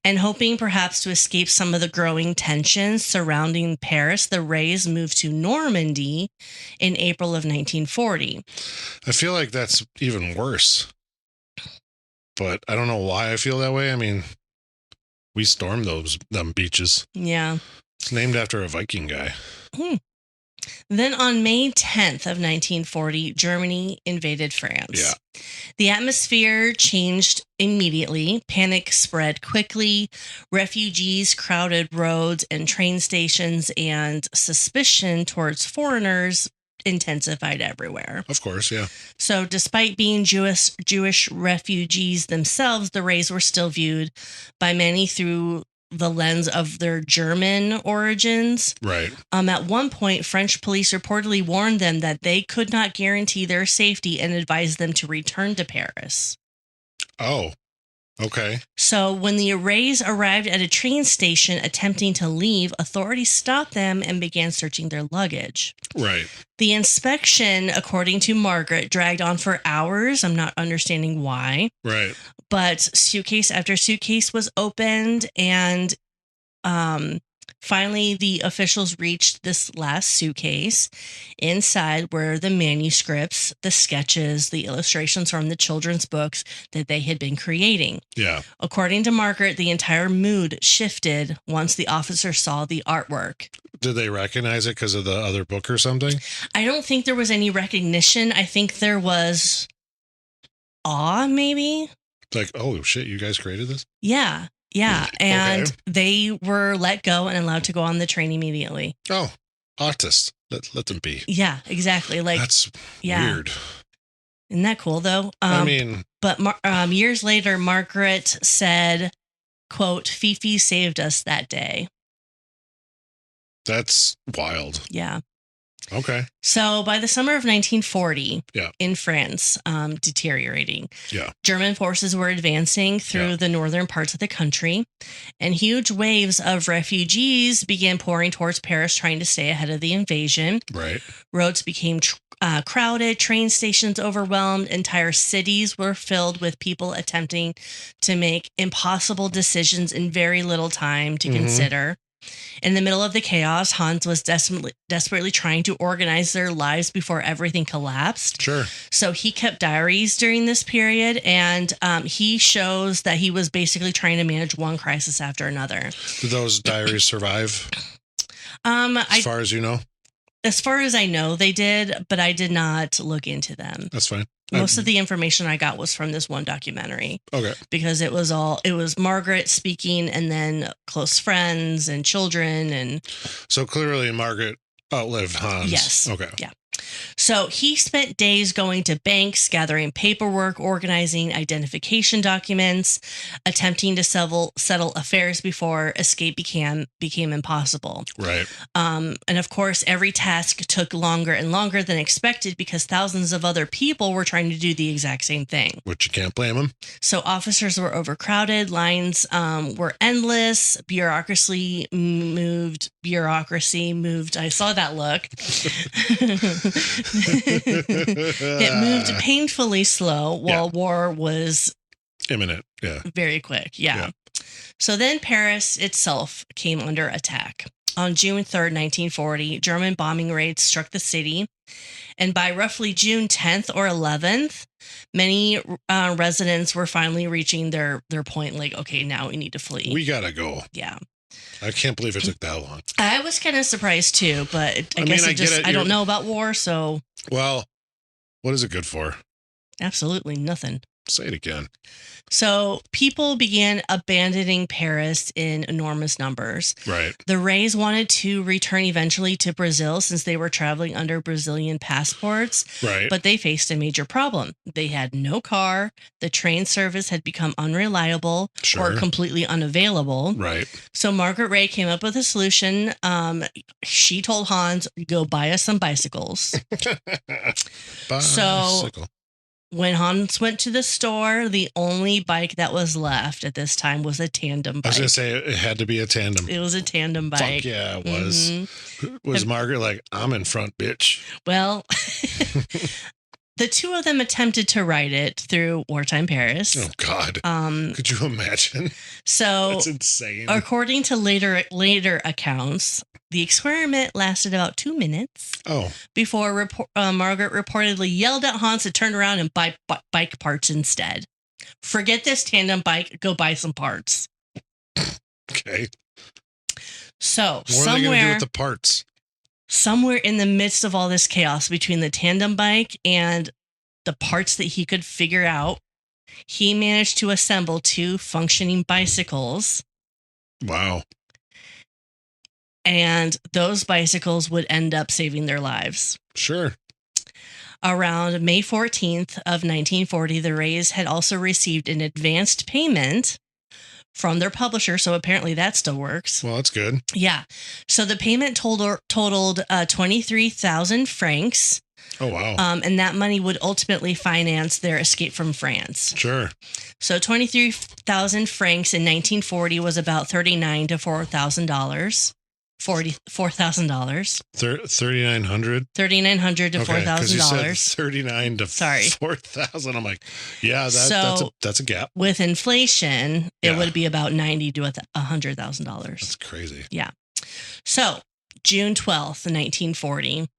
And hoping perhaps to escape some of the growing tensions surrounding Paris, the Reys moved to Normandy in April of 1940. I feel like that's even worse. But I don't know why I feel that way. I mean, we stormed them beaches. Yeah. It's named after a Viking guy. Then on May 10th of 1940, Germany invaded France. Yeah. The atmosphere changed immediately. Panic spread quickly. Refugees crowded roads and train stations, and suspicion towards foreigners intensified everywhere. Of course, yeah. So despite being Jewish refugees themselves, the Reys were still viewed by many through the lens of their German origins. Right. At one point, French police reportedly warned them that they could not guarantee their safety and advised them to return to Paris. Oh, okay. So when the Reys arrived at a train station attempting to leave, authorities stopped them and began searching their luggage. Right. The inspection, according to Margaret, dragged on for hours. I'm not understanding why. Right. But suitcase after suitcase was opened, and finally the officials reached this last suitcase. Inside were the manuscripts, the sketches, the illustrations from the children's books that they had been creating. Yeah. According to Margaret, the entire mood shifted once the officer saw the artwork. Did they recognize it because of the other book or something? I don't think there was any recognition. I think there was awe, maybe. Like, oh shit, you guys created this? Yeah. And they were let go and allowed to go on the train immediately. Oh, artists. Let them be. Yeah, exactly. Like, that's weird. Isn't that cool, though? I mean, but years later, Margaret said, quote, Fifi saved us that day. that's wild. Yeah. Okay. So by the summer of 1940, Yeah. in France, deteriorating. Yeah. German forces were advancing through the northern parts of the country, and huge waves of refugees began pouring towards Paris, trying to stay ahead of the invasion. Right. Roads became crowded, train stations overwhelmed, entire cities were filled with people attempting to make impossible decisions in very little time to consider. In the middle of the chaos, Hans was desperately trying to organize their lives before everything collapsed. Sure. So he kept diaries during this period, and he shows that he was basically trying to manage one crisis after another. Did those diaries survive? As far as you know? As far as I know, they did, but I did not look into them. That's fine. Most of the information I got was from this one documentary. Okay. Because it was Margaret speaking, and then close friends and children. And so clearly Margaret outlived Hans. Yes. Okay. Yeah. So he spent days going to banks, gathering paperwork, organizing identification documents, attempting to settle affairs before escape became impossible. Right. And of course, every task took longer and longer than expected because thousands of other people were trying to do the exact same thing. Which you can't blame them. So officers were overcrowded, lines were endless, bureaucracy moved. I saw that look. It moved painfully slow while war was imminent. Yeah. Very quick. Yeah. So then Paris itself came under attack. On June 3rd, 1940, German bombing raids struck the city. And by roughly June 10th or 11th, many residents were finally reaching their point, like, okay, now we need to flee. We gotta go. Yeah. I can't believe it took that long. I was kind of surprised too, but I guess I don't know about war, so. Well, what is it good for? Absolutely nothing. Say it again. So people began abandoning Paris in enormous numbers. Right. The Reys wanted to return eventually to Brazil since they were traveling under Brazilian passports. Right. But they faced a major problem. They had no car. The train service had become unreliable or completely unavailable. Right. So Margaret Rey came up with a solution. She told Hans, go buy us some bicycles. So when Hans went to the store, the only bike that was left at this time was a tandem bike. I was going to say it had to be a tandem. It was a tandem bike. Fuck yeah, it was. Mm-hmm. Was Margaret like, I'm in front, bitch? Well, the two of them attempted to ride it through wartime Paris. Oh, God. Could you imagine? So that's insane. According to later accounts, the experiment lasted about 2 minutes. Oh. Before Margaret reportedly yelled at Hans to turn around and buy bike parts instead. Forget this tandem bike. Go buy some parts. Okay. So what are they going to do with the parts? Somewhere in the midst of all this chaos between the tandem bike and the parts that he could figure out, he managed to assemble 2 functioning bicycles. Wow. And those bicycles would end up saving their lives. Sure. Around May 14th of 1940, the Reys had also received an advanced payment from their publisher, so apparently that still works. Well, that's good. Yeah. So the payment totaled 23,000 francs. Oh, wow. And that money would ultimately finance their escape from France. Sure. So 23,000 francs in 1940 was about $3,900 to $4,000. $4,000. 3,900. $3,900 to $4,000. 39 to 4,000. I'm like, yeah, that's a gap. With inflation, it would be about $90,000 to $100,000. That's crazy. Yeah. So June 12th, 1940.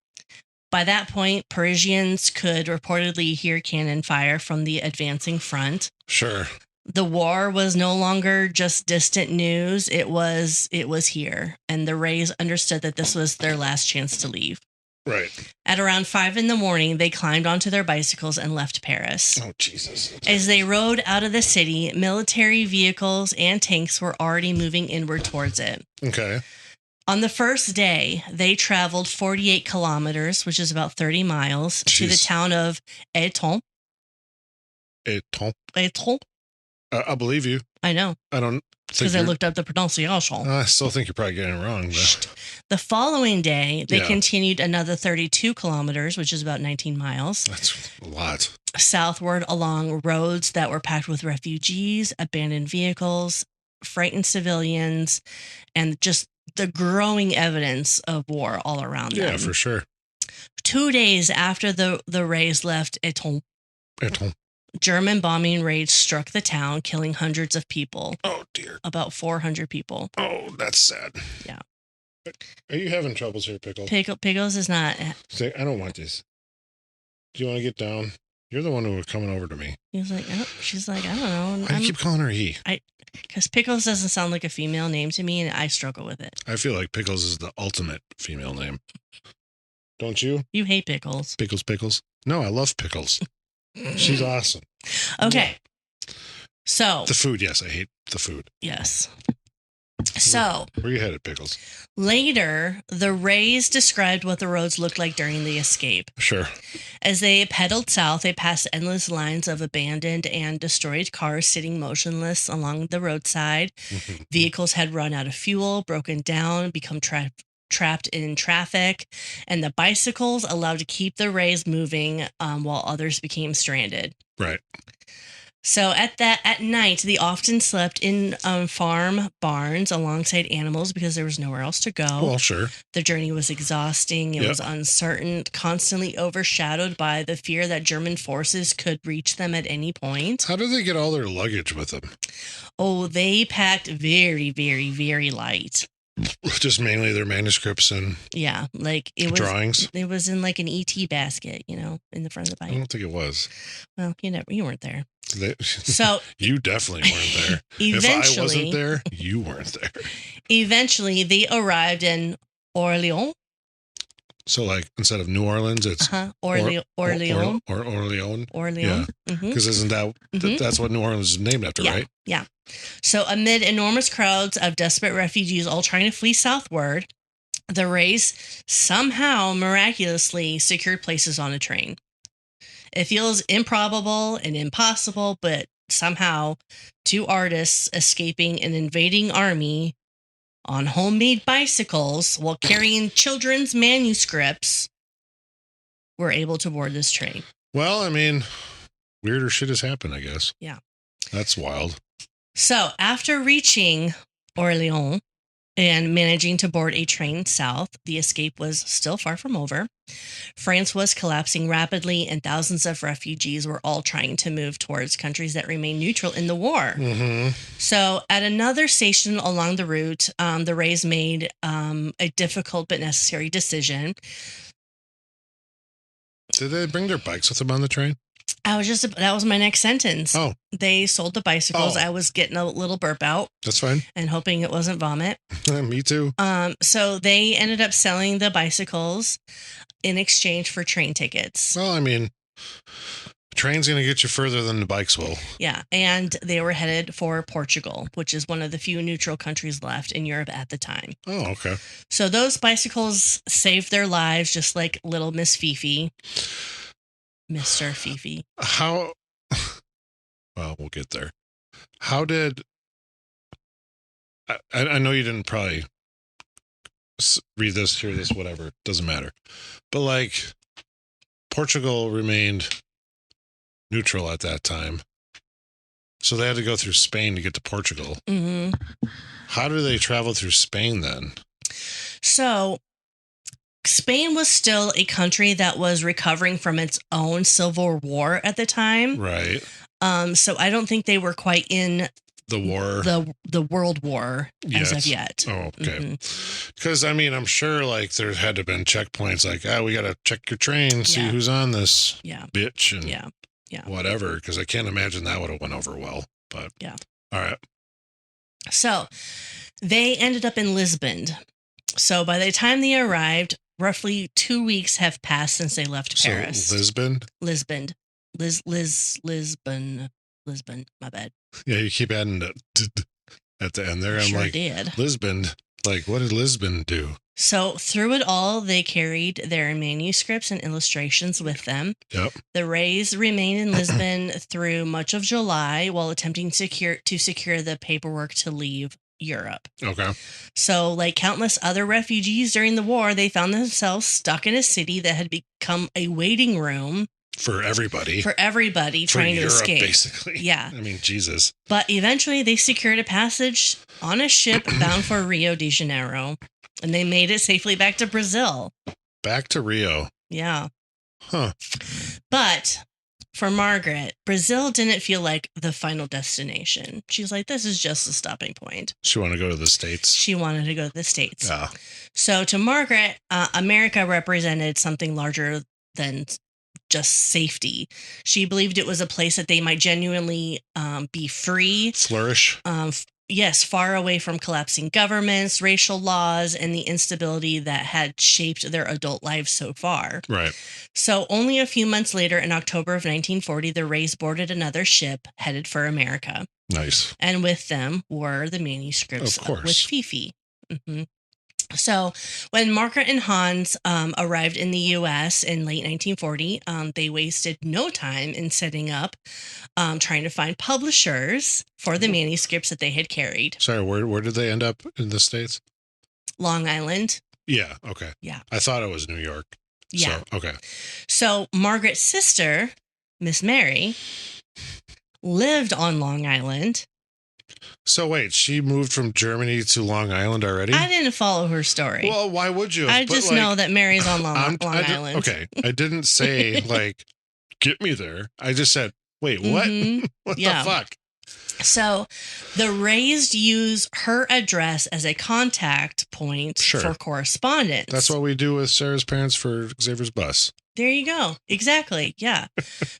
By that point, Parisians could reportedly hear cannon fire from the advancing front. Sure. The war was no longer just distant news. It was here. And the Reys understood that this was their last chance to leave. Right. At around 5 a.m, they climbed onto their bicycles and left Paris. Oh, Jesus. As they rode out of the city, military vehicles and tanks were already moving inward towards it. Okay. On the first day, they traveled 48 kilometers, which is about 30 miles, to the town of Houghton Eton. Eton. I believe you. I know. I don't think Because I looked up the pronunciation. I still think you're probably getting it wrong. But. The following day, they continued another 32 kilometers, which is about 19 miles. That's a lot. Southward along roads that were packed with refugees, abandoned vehicles, frightened civilians, and just the growing evidence of war all around them. Yeah, for sure. 2 days after the Reys left Eton, German bombing raids struck the town, killing hundreds of people. Oh, dear. About 400 people. Oh, that's sad. Yeah. Are you having troubles here, Pickles? Pickles is not. Say, I don't want this. Do you want to get down? You're the one who was coming over to me. He's like, she's like, I don't know. Why do you keep calling her he? Because Pickles doesn't sound like a female name to me, and I struggle with it. I feel like Pickles is the ultimate female name. Don't you? You hate Pickles. Pickles. No, I love Pickles. She's awesome. Okay. So. The food, yes. I hate the food. Yes. So. Where you headed, Pickles? Later, the Reys described what the roads looked like during the escape. Sure. As they pedaled south, they passed endless lines of abandoned and destroyed cars sitting motionless along the roadside. Vehicles had run out of fuel, broken down, become trapped in traffic, and the bicycles allowed to keep the Reys moving while others became stranded. Right. So at night, they often slept in farm barns alongside animals because there was nowhere else to go. Well, sure. The journey was exhausting. It was uncertain, constantly overshadowed by the fear that German forces could reach them at any point. How did they get all their luggage with them? Oh, they packed very, very, very light. Just mainly their manuscripts and like it was drawings. It was in like an ET basket, in the front of the bike. I don't think it was. Well, you weren't there. So you definitely weren't there. If I wasn't there, you weren't there. Eventually, they arrived in Orléans. So, like, instead of New Orleans, it's Orléans. Orléans. Yeah. Because isn't that that's what New Orleans is named after, right? Yeah. So, amid enormous crowds of desperate refugees all trying to flee southward, the Reys somehow miraculously secured places on a train. It feels improbable and impossible, but somehow 2 artists escaping an invading army on homemade bicycles while carrying children's manuscripts were able to board this train. Well, I mean, weirder shit has happened, I guess. Yeah. That's wild. So after reaching Orléans and managing to board a train south, the escape was still far from over. France was collapsing rapidly, and thousands of refugees were all trying to move towards countries that remained neutral in the war. So at another station along the route, the Reys made a difficult but necessary decision. Did they bring their bikes with them on the train? That was my next sentence. Oh. They sold the bicycles. I was getting a little burp out. That's fine. And hoping it wasn't vomit. Me too. So they ended up selling the bicycles in exchange for train tickets. Well, I mean, the train's going to get you further than the bikes will. Yeah. And they were headed for Portugal, which is one of the few neutral countries left in Europe at the time. Oh, okay. So those bicycles saved their lives, just like little Miss Fifi. Mr. Fifi. How? Well, we'll get there. How did? I know you didn't probably read this, hear this, whatever. Doesn't matter. But like, Portugal remained neutral at that time, so they had to go through Spain to get to Portugal. How do they travel through Spain then? So, Spain was still a country that was recovering from its own civil war at the time. Right. So I don't think they were quite in the war, the World War as of yet. Oh, okay. Because I mean, I'm sure like there had to have been checkpoints like, we got to check your train, see who's on this bitch and whatever. Because I can't imagine that would have went over well. But all right. So they ended up in Lisbon. So by the time they arrived, roughly 2 weeks have passed since they left Paris. So Lisbon. Lisbon. My bad. Yeah, you keep adding at the end there. I'm sure like, did. Lisbon. Like, what did Lisbon do? So through it all, they carried their manuscripts and illustrations with them. Yep. The Reys remained in Lisbon through much of July while attempting to secure the paperwork to leave Europe. Okay. So, like countless other refugees during the war, they found themselves stuck in a city that had become a waiting room for everybody trying to Europe, escape. Basically. Yeah. I mean, Jesus. But eventually they secured a passage on a ship bound for Rio de Janeiro, and they made it safely back to Brazil. Back to Rio. Yeah. Huh. But for Margaret, Brazil didn't feel like the final destination. She's like, this is just a stopping point. She wanted to go to the States. She wanted to go to the States. Yeah. So to Margaret, America represented something larger than just safety. She believed it was a place that they might genuinely be free. Flourish. Yes, far away from collapsing governments, racial laws, and the instability that had shaped their adult lives so far. Right. So only a few months later, in October of 1940, the Reys boarded another ship headed for America. Nice. And with them were the manuscripts with Fifi. Mm-hmm. So when Margaret and Hans arrived in the U.S. in late 1940, they wasted no time in setting up, trying to find publishers for the manuscripts that they had carried. Sorry, where did they end up in the States? Long Island. Yeah, okay. Yeah. I thought it was New York. Yeah. So, okay. So Margaret's sister, Miss Mary, lived on Long Island. So wait, she moved from Germany to Long Island already? I didn't follow her story. Well, why would you? I just know that Mary's on Long Island. Okay, I didn't say, like, get me there. I just said, wait, what? Mm-hmm. What the fuck? So the Reys use her address as a contact point for correspondence. That's what we do with Sarah's parents for Xavier's bus. There you go. Exactly. Yeah.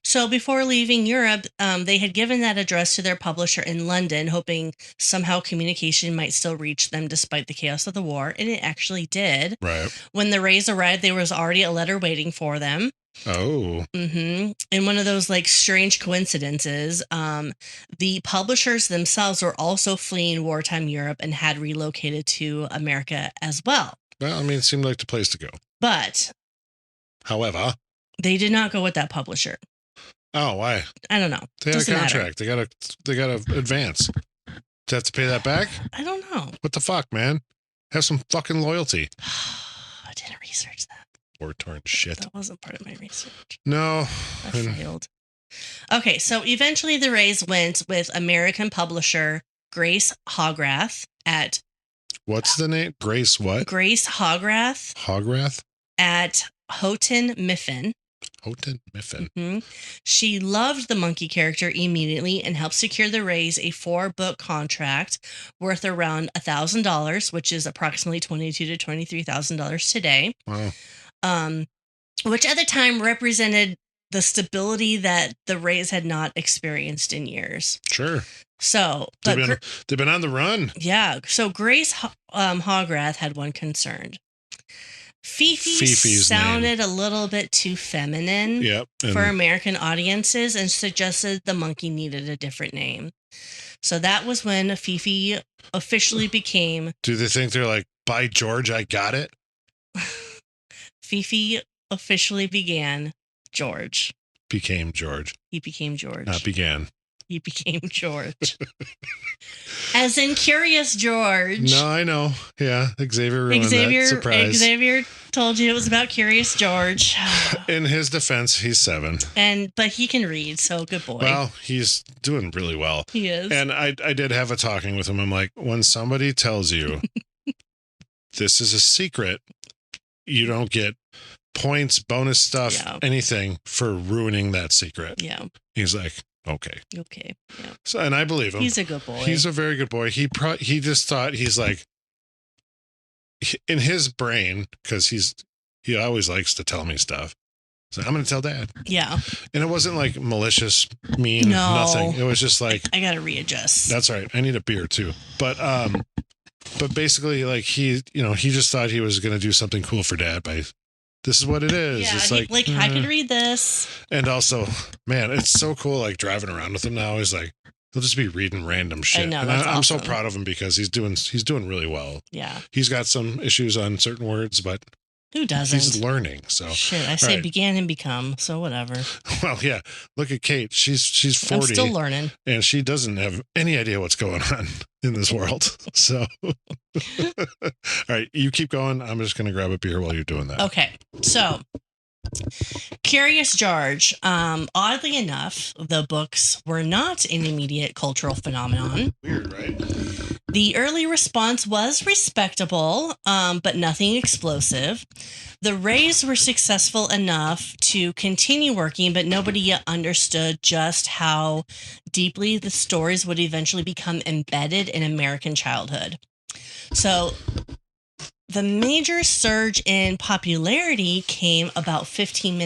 So before leaving Europe, they had given that address to their publisher in London, hoping somehow communication might still reach them despite the chaos of the war. And it actually did. Right. When the Reys arrived, there was already a letter waiting for them. Oh. Mm-hmm. And one of those like strange coincidences, the publishers themselves were also fleeing wartime Europe and had relocated to America as well. Well, I mean, it seemed like the place to go. But however, they did not go with that publisher. Oh, why? I don't know. They had a contract. Matter. They gotta advance. Do you have to pay that back? I don't know. What the fuck, man? Have some fucking loyalty. I didn't research that. War-torn shit. That wasn't part of my research. No. I failed. Okay, so eventually the Reys went with American publisher Grace Hogarth at... What's the name? Grace what? Grace Hogarth. Hogarth? At Houghton Mifflin. Houghton Mifflin. Mm-hmm. She loved the monkey character immediately and helped secure the Reys a 4-book contract worth around $1,000, which is approximately $22,000 to $23,000 today. Wow. Which at the time represented the stability that the Reys had not experienced in years. Sure. So they've been on the run. Yeah. So Grace Hogarth had one concern. Fifi's sounded a little bit too feminine for American audiences and suggested the monkey needed a different name. So that was when Fifi officially became... Do they think they're like, by George, I got it? Fifi officially began George. Became George. He became George. Not began. He became George. As in Curious George. No, I know. Yeah, Xavier ruined that surprise. Xavier told you it was about Curious George. In his defense, he's 7. But he can read, so good boy. Well, he's doing really well. He is. And I did have a talking with him. I'm like, when somebody tells you this is a secret, you don't get points, bonus stuff, anything for ruining that secret. Yeah. He's like, okay. Okay. Yeah. So, and I believe him. He's a good boy. He's a very good boy. He just thought, he's like, in his brain, because he always likes to tell me stuff. So I'm going to tell Dad. Yeah. And it wasn't like malicious, mean, nothing. It was just like, I got to readjust. That's right. I need a beer too. But basically, like he just thought he was going to do something cool for Dad by, this is what it is. Yeah, it's like I can read this. And also, man, it's so cool. Like driving around with him now. He's like, He'll just be reading random shit. I know, And that's I'm so awesome. proud of him because he's doing really well. Yeah. He's got some issues on certain words, but Who doesn't? he's learning. So Shit, I say right. began and become, so whatever. Well, yeah. Look at Kate. She's 40. I'm still learning. And she doesn't have any idea what's going on in this world. So, all right, you keep going. I'm just going to grab a beer while you're doing that. Okay, so Curious George. Oddly enough, the books were not an immediate cultural phenomenon. Weird, right? The early response was respectable, but nothing explosive. The Reys were successful enough to continue working, but nobody yet understood just how deeply the stories would eventually become embedded in American childhood. So the major surge in popularity came about 15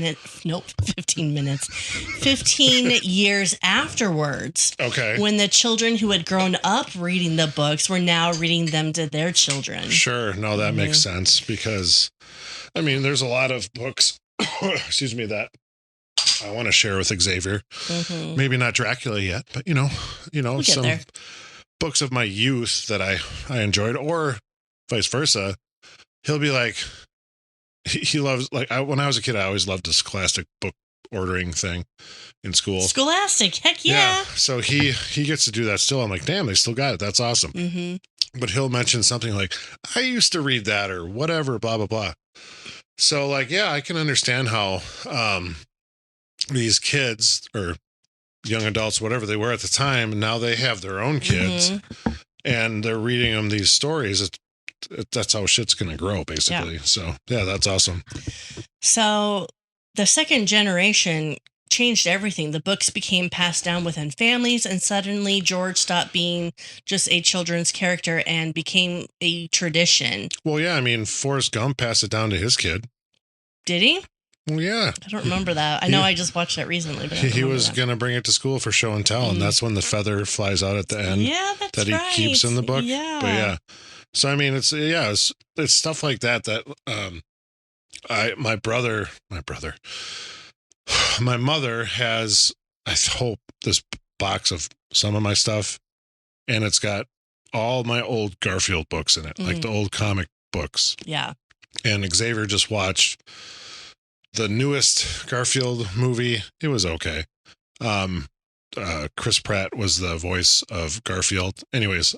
years afterwards. Okay. When the children who had grown up reading the books were now reading them to their children. Sure. No, that makes sense because, I mean, there's a lot of books, excuse me, that I want to share with Xavier. Mm-hmm. Maybe not Dracula yet, but We'll get some there. books of my youth that I enjoyed, or vice versa. He'll be like, he loves, like, when I was a kid, I always loved this Scholastic book ordering thing in school. Scholastic, heck yeah. So he gets to do that still. I'm like, damn, they still got it. That's awesome. Mm-hmm. But he'll mention something like, I used to read that or whatever, blah, blah, blah. So, like, yeah, I can understand how these kids or young adults, whatever they were at the time, now they have their own kids and they're reading them these stories. That's how shit's going to grow, basically. Yeah. So, yeah, that's awesome. So the second generation changed everything. The books became passed down within families, and suddenly George stopped being just a children's character and became a tradition. Well, yeah, I mean, Forrest Gump passed it down to his kid. Did he? Well, yeah. I don't remember that. I know I just watched that recently. But he was going to bring it to school for show and tell, and that's when the feather flies out at the end. Yeah, that's that he right. keeps in the book. Yeah. But yeah. So, I mean, it's stuff like that my mother has, I hope, this box of some of my stuff, and it's got all my old Garfield books in it, like the old comic books. Yeah. And Xavier just watched the newest Garfield movie. It was okay. Chris Pratt was the voice of Garfield. Anyways,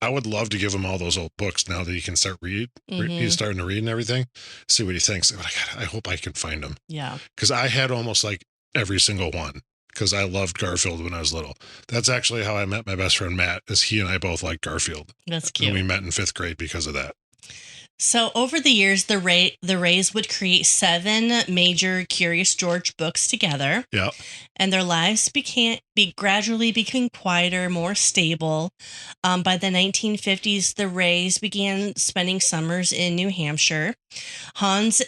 I would love to give him all those old books now that he can start read. He's starting to read and everything. See what he thinks. I hope I can find them. Yeah. Because I had almost like every single one because I loved Garfield when I was little. That's actually how I met my best friend Matt, is he and I both liked Garfield. That's cute. And we met in 5th grade because of that. So over the years, the Reys would create 7 major Curious George books together. Yeah. And their lives gradually became quieter, more stable. By the 1950s, the Reys began spending summers in New Hampshire. Hans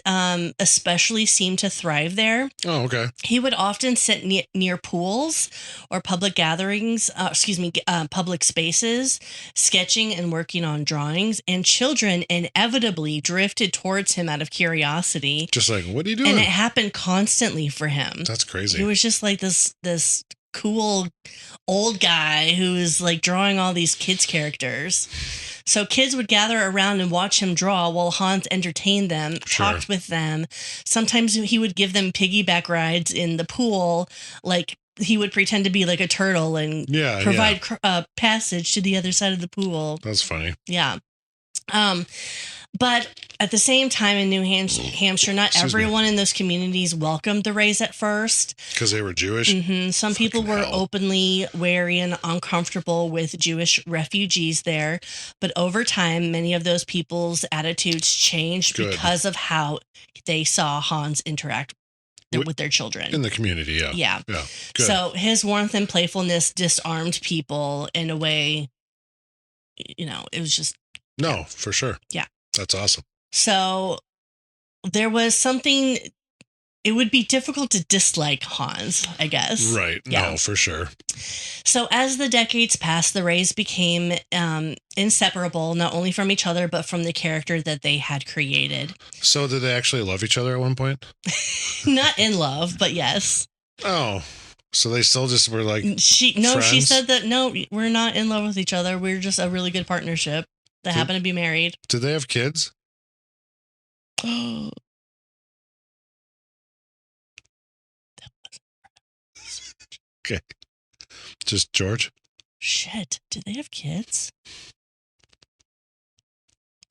especially seemed to thrive there. Oh, okay. He would often sit near pools or public gatherings, public spaces, sketching and working on drawings, and children inevitably drifted towards him out of curiosity. Just like, what are you doing? And it happened constantly for him. That's crazy. He was just like this cool old guy who was like drawing all these kids' characters. So kids would gather around and watch him draw while Hans entertained them, talked with them. Sometimes he would give them piggyback rides in the pool. Like he would pretend to be like a turtle and provide passage to the other side of the pool. That's funny. Yeah. But at the same time in New Hampshire, not everyone in those communities welcomed the Reys at first. Because they were Jewish? Mm-hmm. Some people were openly wary and uncomfortable with Jewish refugees there. But over time, many of those people's attitudes changed because of how they saw Hans interact with their children. In the community, yeah. Yeah. Yeah. Good. So his warmth and playfulness disarmed people in a way, it was just... No, for sure. Yeah. That's awesome. So there was something, it would be difficult to dislike Hans, I guess. Right. Yeah. No, for sure. So as the decades passed, the Reys became inseparable, not only from each other, but from the character that they had created. So did they actually love each other at one point? Not in love, but yes. Oh, So they still just were like She friends? said that no, we're not in love with each other. We're just a really good partnership that happen to be married. Did they have kids? Okay. Just George? Shit. Did they have kids?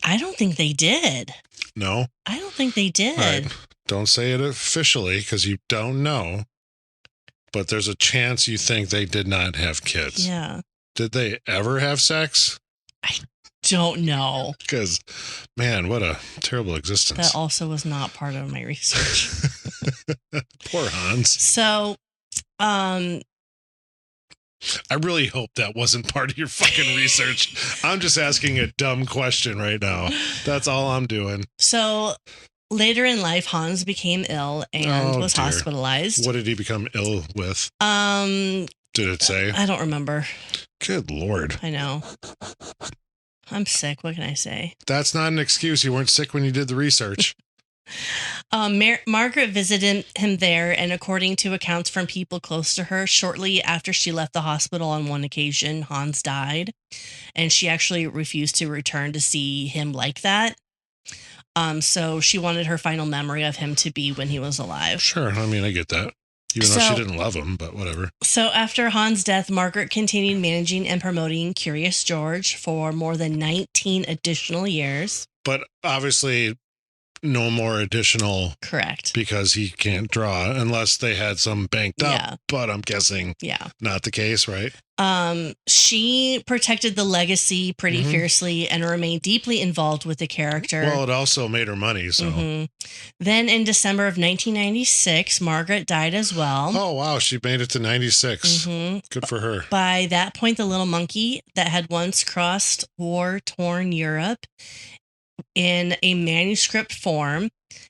I don't think they did. No? I don't think they did. Right. Don't say it officially because you don't know. But there's a chance you think they did not have kids. Yeah. Did they ever have sex? I don't know. Because, man, what a terrible existence. That also was not part of my research. Poor Hans. So, I really hope that wasn't part of your fucking research. I'm just asking a dumb question right now. That's all I'm doing. So later in life, Hans became ill and was hospitalized. What did he become ill with? Did it say? I don't remember. Good Lord. I know. I'm sick. What can I say? That's not an excuse. You weren't sick when you did the research. Margaret visited him there, and according to accounts from people close to her, shortly after she left the hospital on one occasion, Hans died, and she actually refused to return to see him like that. So she wanted her final memory of him to be when he was alive. Sure. I mean, I get that. Even though she didn't love him, but whatever. So after Hans' death, Margaret continued managing and promoting Curious George for more than 19 additional years. But obviously, no more additional. Correct. Because he can't draw unless they had some banked up. Yeah. But I'm guessing not the case, right? She protected the legacy pretty fiercely and remained deeply involved with the character. Well, it also made her money, so. Then in December of 1996, Margaret died as well. Oh, wow. She made it to 96. Good for her. By that point, the little monkey that had once crossed war-torn Europe in a manuscript form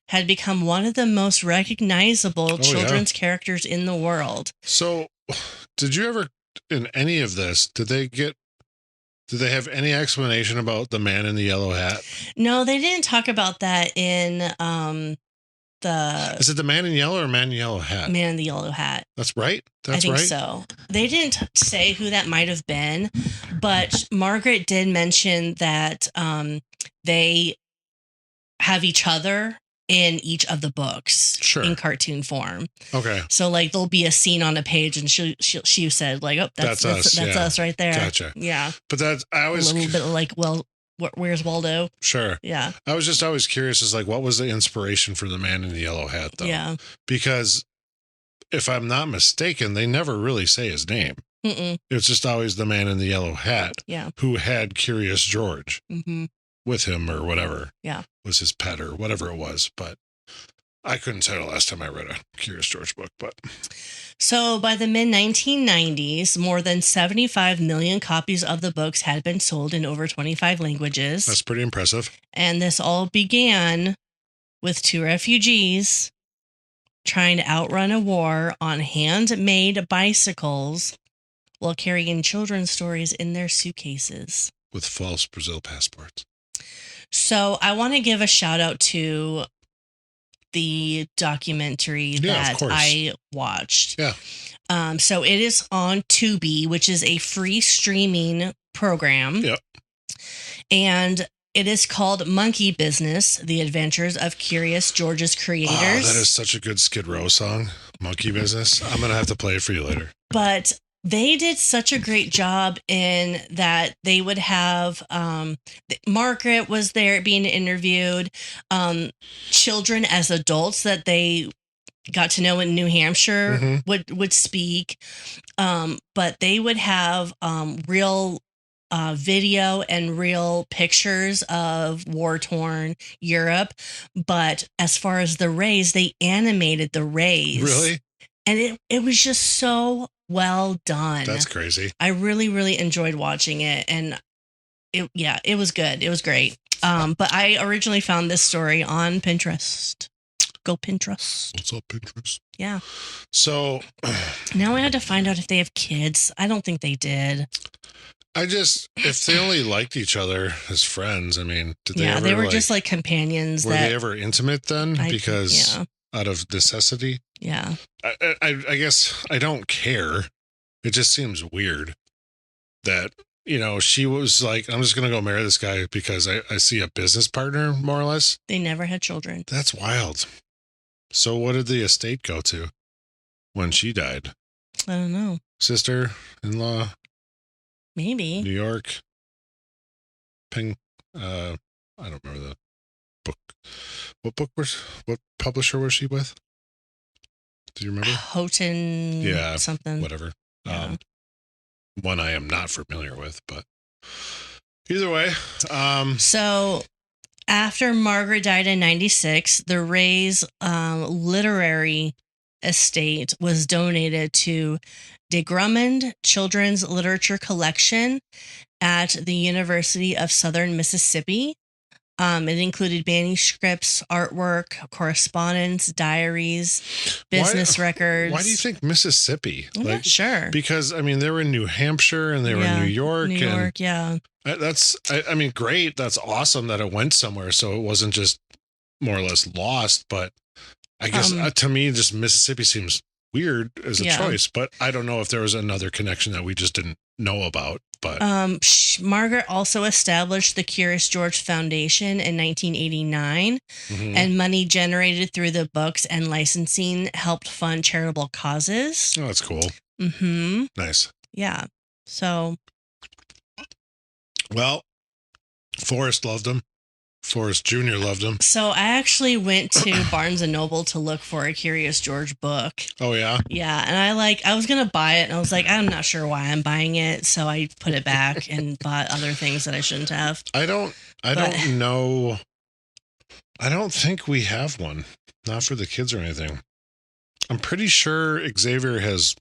had become one of the most recognizable children's characters in the world. So, did you ever, in any of this, did they have any explanation about the man in the yellow hat? No, they didn't talk about that in Is it the man in yellow or man in yellow hat? Man in the yellow hat. That's right? I think so. They didn't say who that might have been, but Margaret did mention that they have each other in each of the books in cartoon form. Okay. So like there'll be a scene on a page and she said like, oh, that's us right there. Gotcha. Yeah. But I always a little bit like, well, where's Waldo? Sure. Yeah. I was just always curious as like, what was the inspiration for the man in the yellow hat though? Yeah. Because if I'm not mistaken, they never really say his name. It's just always the man in the yellow hat. Yeah. Who had Curious George. With him or whatever. Yeah. Was his pet or whatever it was. But I couldn't tell the last time I read a Curious George book. But so by the mid-1990s, more than 75 million copies of the books had been sold in over 25 languages. That's pretty impressive. And this all began with two refugees trying to outrun a war on handmade bicycles while carrying children's stories in their suitcases. With false Brazil passports. So I want to give a shout out to the documentary that I watched. Yeah. So it is on Tubi, which is a free streaming program. Yep. And it is called Monkey Business, The Adventures of Curious George's Creators. Oh, that is such a good Skid Row song, Monkey Business. I'm going to have to play it for you later. But they did such a great job in that they would have Margaret was there being interviewed, children as adults that they got to know in New Hampshire would speak, but they would have real video and real pictures of war-torn Europe. But as far as the Reys, they animated the Reys. Really? And it was just so well done. That's crazy. I really, really enjoyed watching it. And it was good. It was great. But I originally found this story on Pinterest. Go Pinterest. What's up, Pinterest? Yeah. So now I had to find out if they have kids. I don't think they did. If they only liked each other as friends, I mean, did they ever? Yeah, they were just like companions. Were they ever intimate then? out of necessity. Yeah. I guess I don't care. It just seems weird that, she was like, I'm just going to go marry this guy because I see a business partner, more or less. They never had children. That's wild. So what did the estate go to when she died? I don't know. Sister-in-law? Maybe. New York? I don't remember the book. What publisher was she with? Do you remember? Houghton. Yeah. Something. Whatever. Yeah. One I am not familiar with, but either way. So after Margaret died in 1996, the Rey's literary estate was donated to de Drummond Children's Literature Collection at the University of Southern Mississippi. It included manuscripts, artwork, correspondence, diaries, business records. Why do you think Mississippi? I'm not sure. Because, they were in New Hampshire and they were in New York. Yeah. That's great. That's awesome that it went somewhere. So it wasn't just more or less lost. But I guess to me, just Mississippi seems weird as a choice. But I don't know if there was another connection that we just didn't know about. But Margaret also established the Curious George Foundation in 1989, and money generated through the books and licensing helped fund charitable causes. Oh, that's cool. Mm-hmm. Nice. Yeah. So. Well, Forrest loved him. Forrest Jr. loved him. So I actually went to Barnes & Noble to look for a Curious George book. Oh, yeah? Yeah, and I was going to buy it, and I was like, I'm not sure why I'm buying it, so I put it back and bought other things that I shouldn't have. I don't know. I don't think we have one. Not for the kids or anything. I'm pretty sure Xavier has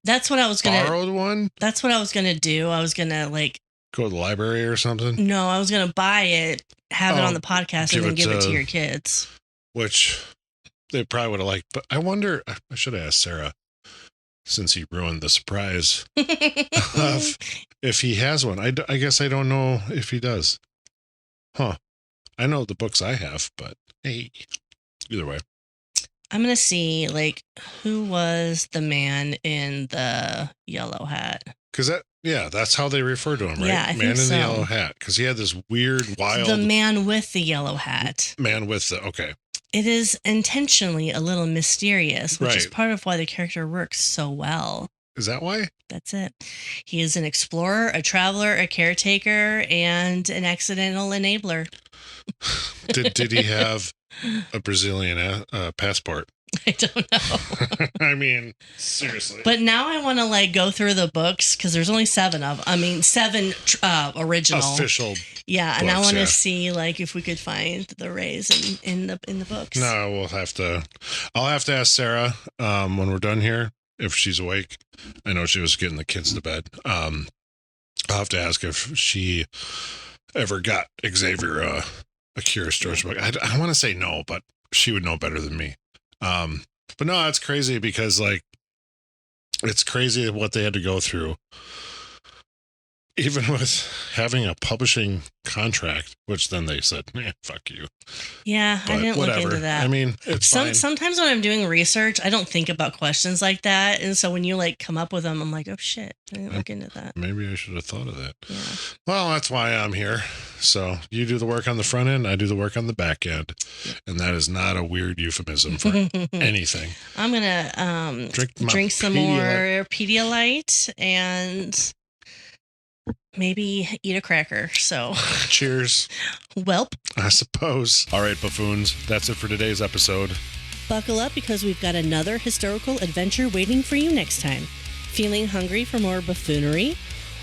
borrowed one. That's what I was going to do. I was going to, go to the library or something? No, I was going to buy it, have it on the podcast, and then give it to your kids. Which they probably would have liked. But I wonder, I should have asked Sarah, since he ruined the surprise, if he has one. I guess I don't know if he does. Huh. I know the books I have, but hey, either way. I'm going to see, who was the man in the yellow hat? Because that's how they refer to him, right? Yeah, I Man think in the yellow hat. Because he had this weird, wild... The man with the yellow hat. Okay. It is intentionally a little mysterious, which is Right. part of why the character works so well. Is that why? That's it. He is an explorer, a traveler, a caretaker, and an accidental enabler. Did he have a Brazilian passport? I don't know. Seriously. But now I want to go through the books because there's only 7 of them. 7 original official. Yeah, and books, I want to see if we could find the Reys in the books. No, I'll have to ask Sarah when we're done here if she's awake. I know she was getting the kids to bed. I'll have to ask if she ever got Xavier a Curious George book. I want to say no, but she would know better than me. But no, that's crazy because it's crazy what they had to go through. Even with having a publishing contract, which then they said, fuck you. Yeah, But I didn't look into that. It's fine. Sometimes when I'm doing research, I don't think about questions like that. And so when you come up with them, I'm like, oh shit, I didn't look into that. Maybe I should have thought of that. Yeah. Well, that's why I'm here. So you do the work on the front end, I do the work on the back end. And that is not a weird euphemism for anything. I'm going to drink some more Pedialyte and maybe eat a cracker. So cheers. Welp. I suppose. All right, buffoons. That's it for today's episode. Buckle up because we've got another historical adventure waiting for you next time. Feeling hungry for more buffoonery?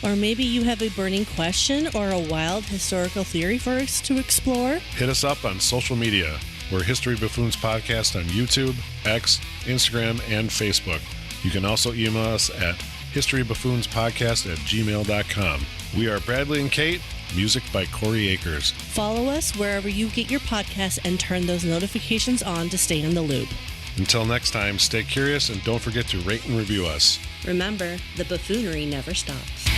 Or maybe you have a burning question or a wild historical theory for us to explore? Hit us up on social media. We're History Buffoons Podcast on YouTube, X, Instagram, and Facebook. You can also email us at historybuffoonspodcast@gmail.com. We are Bradley and Kate, music by Corey Akers. Follow us wherever you get your podcasts and turn those notifications on to stay in the loop. Until next time, stay curious and don't forget to rate and review us. Remember, the buffoonery never stops.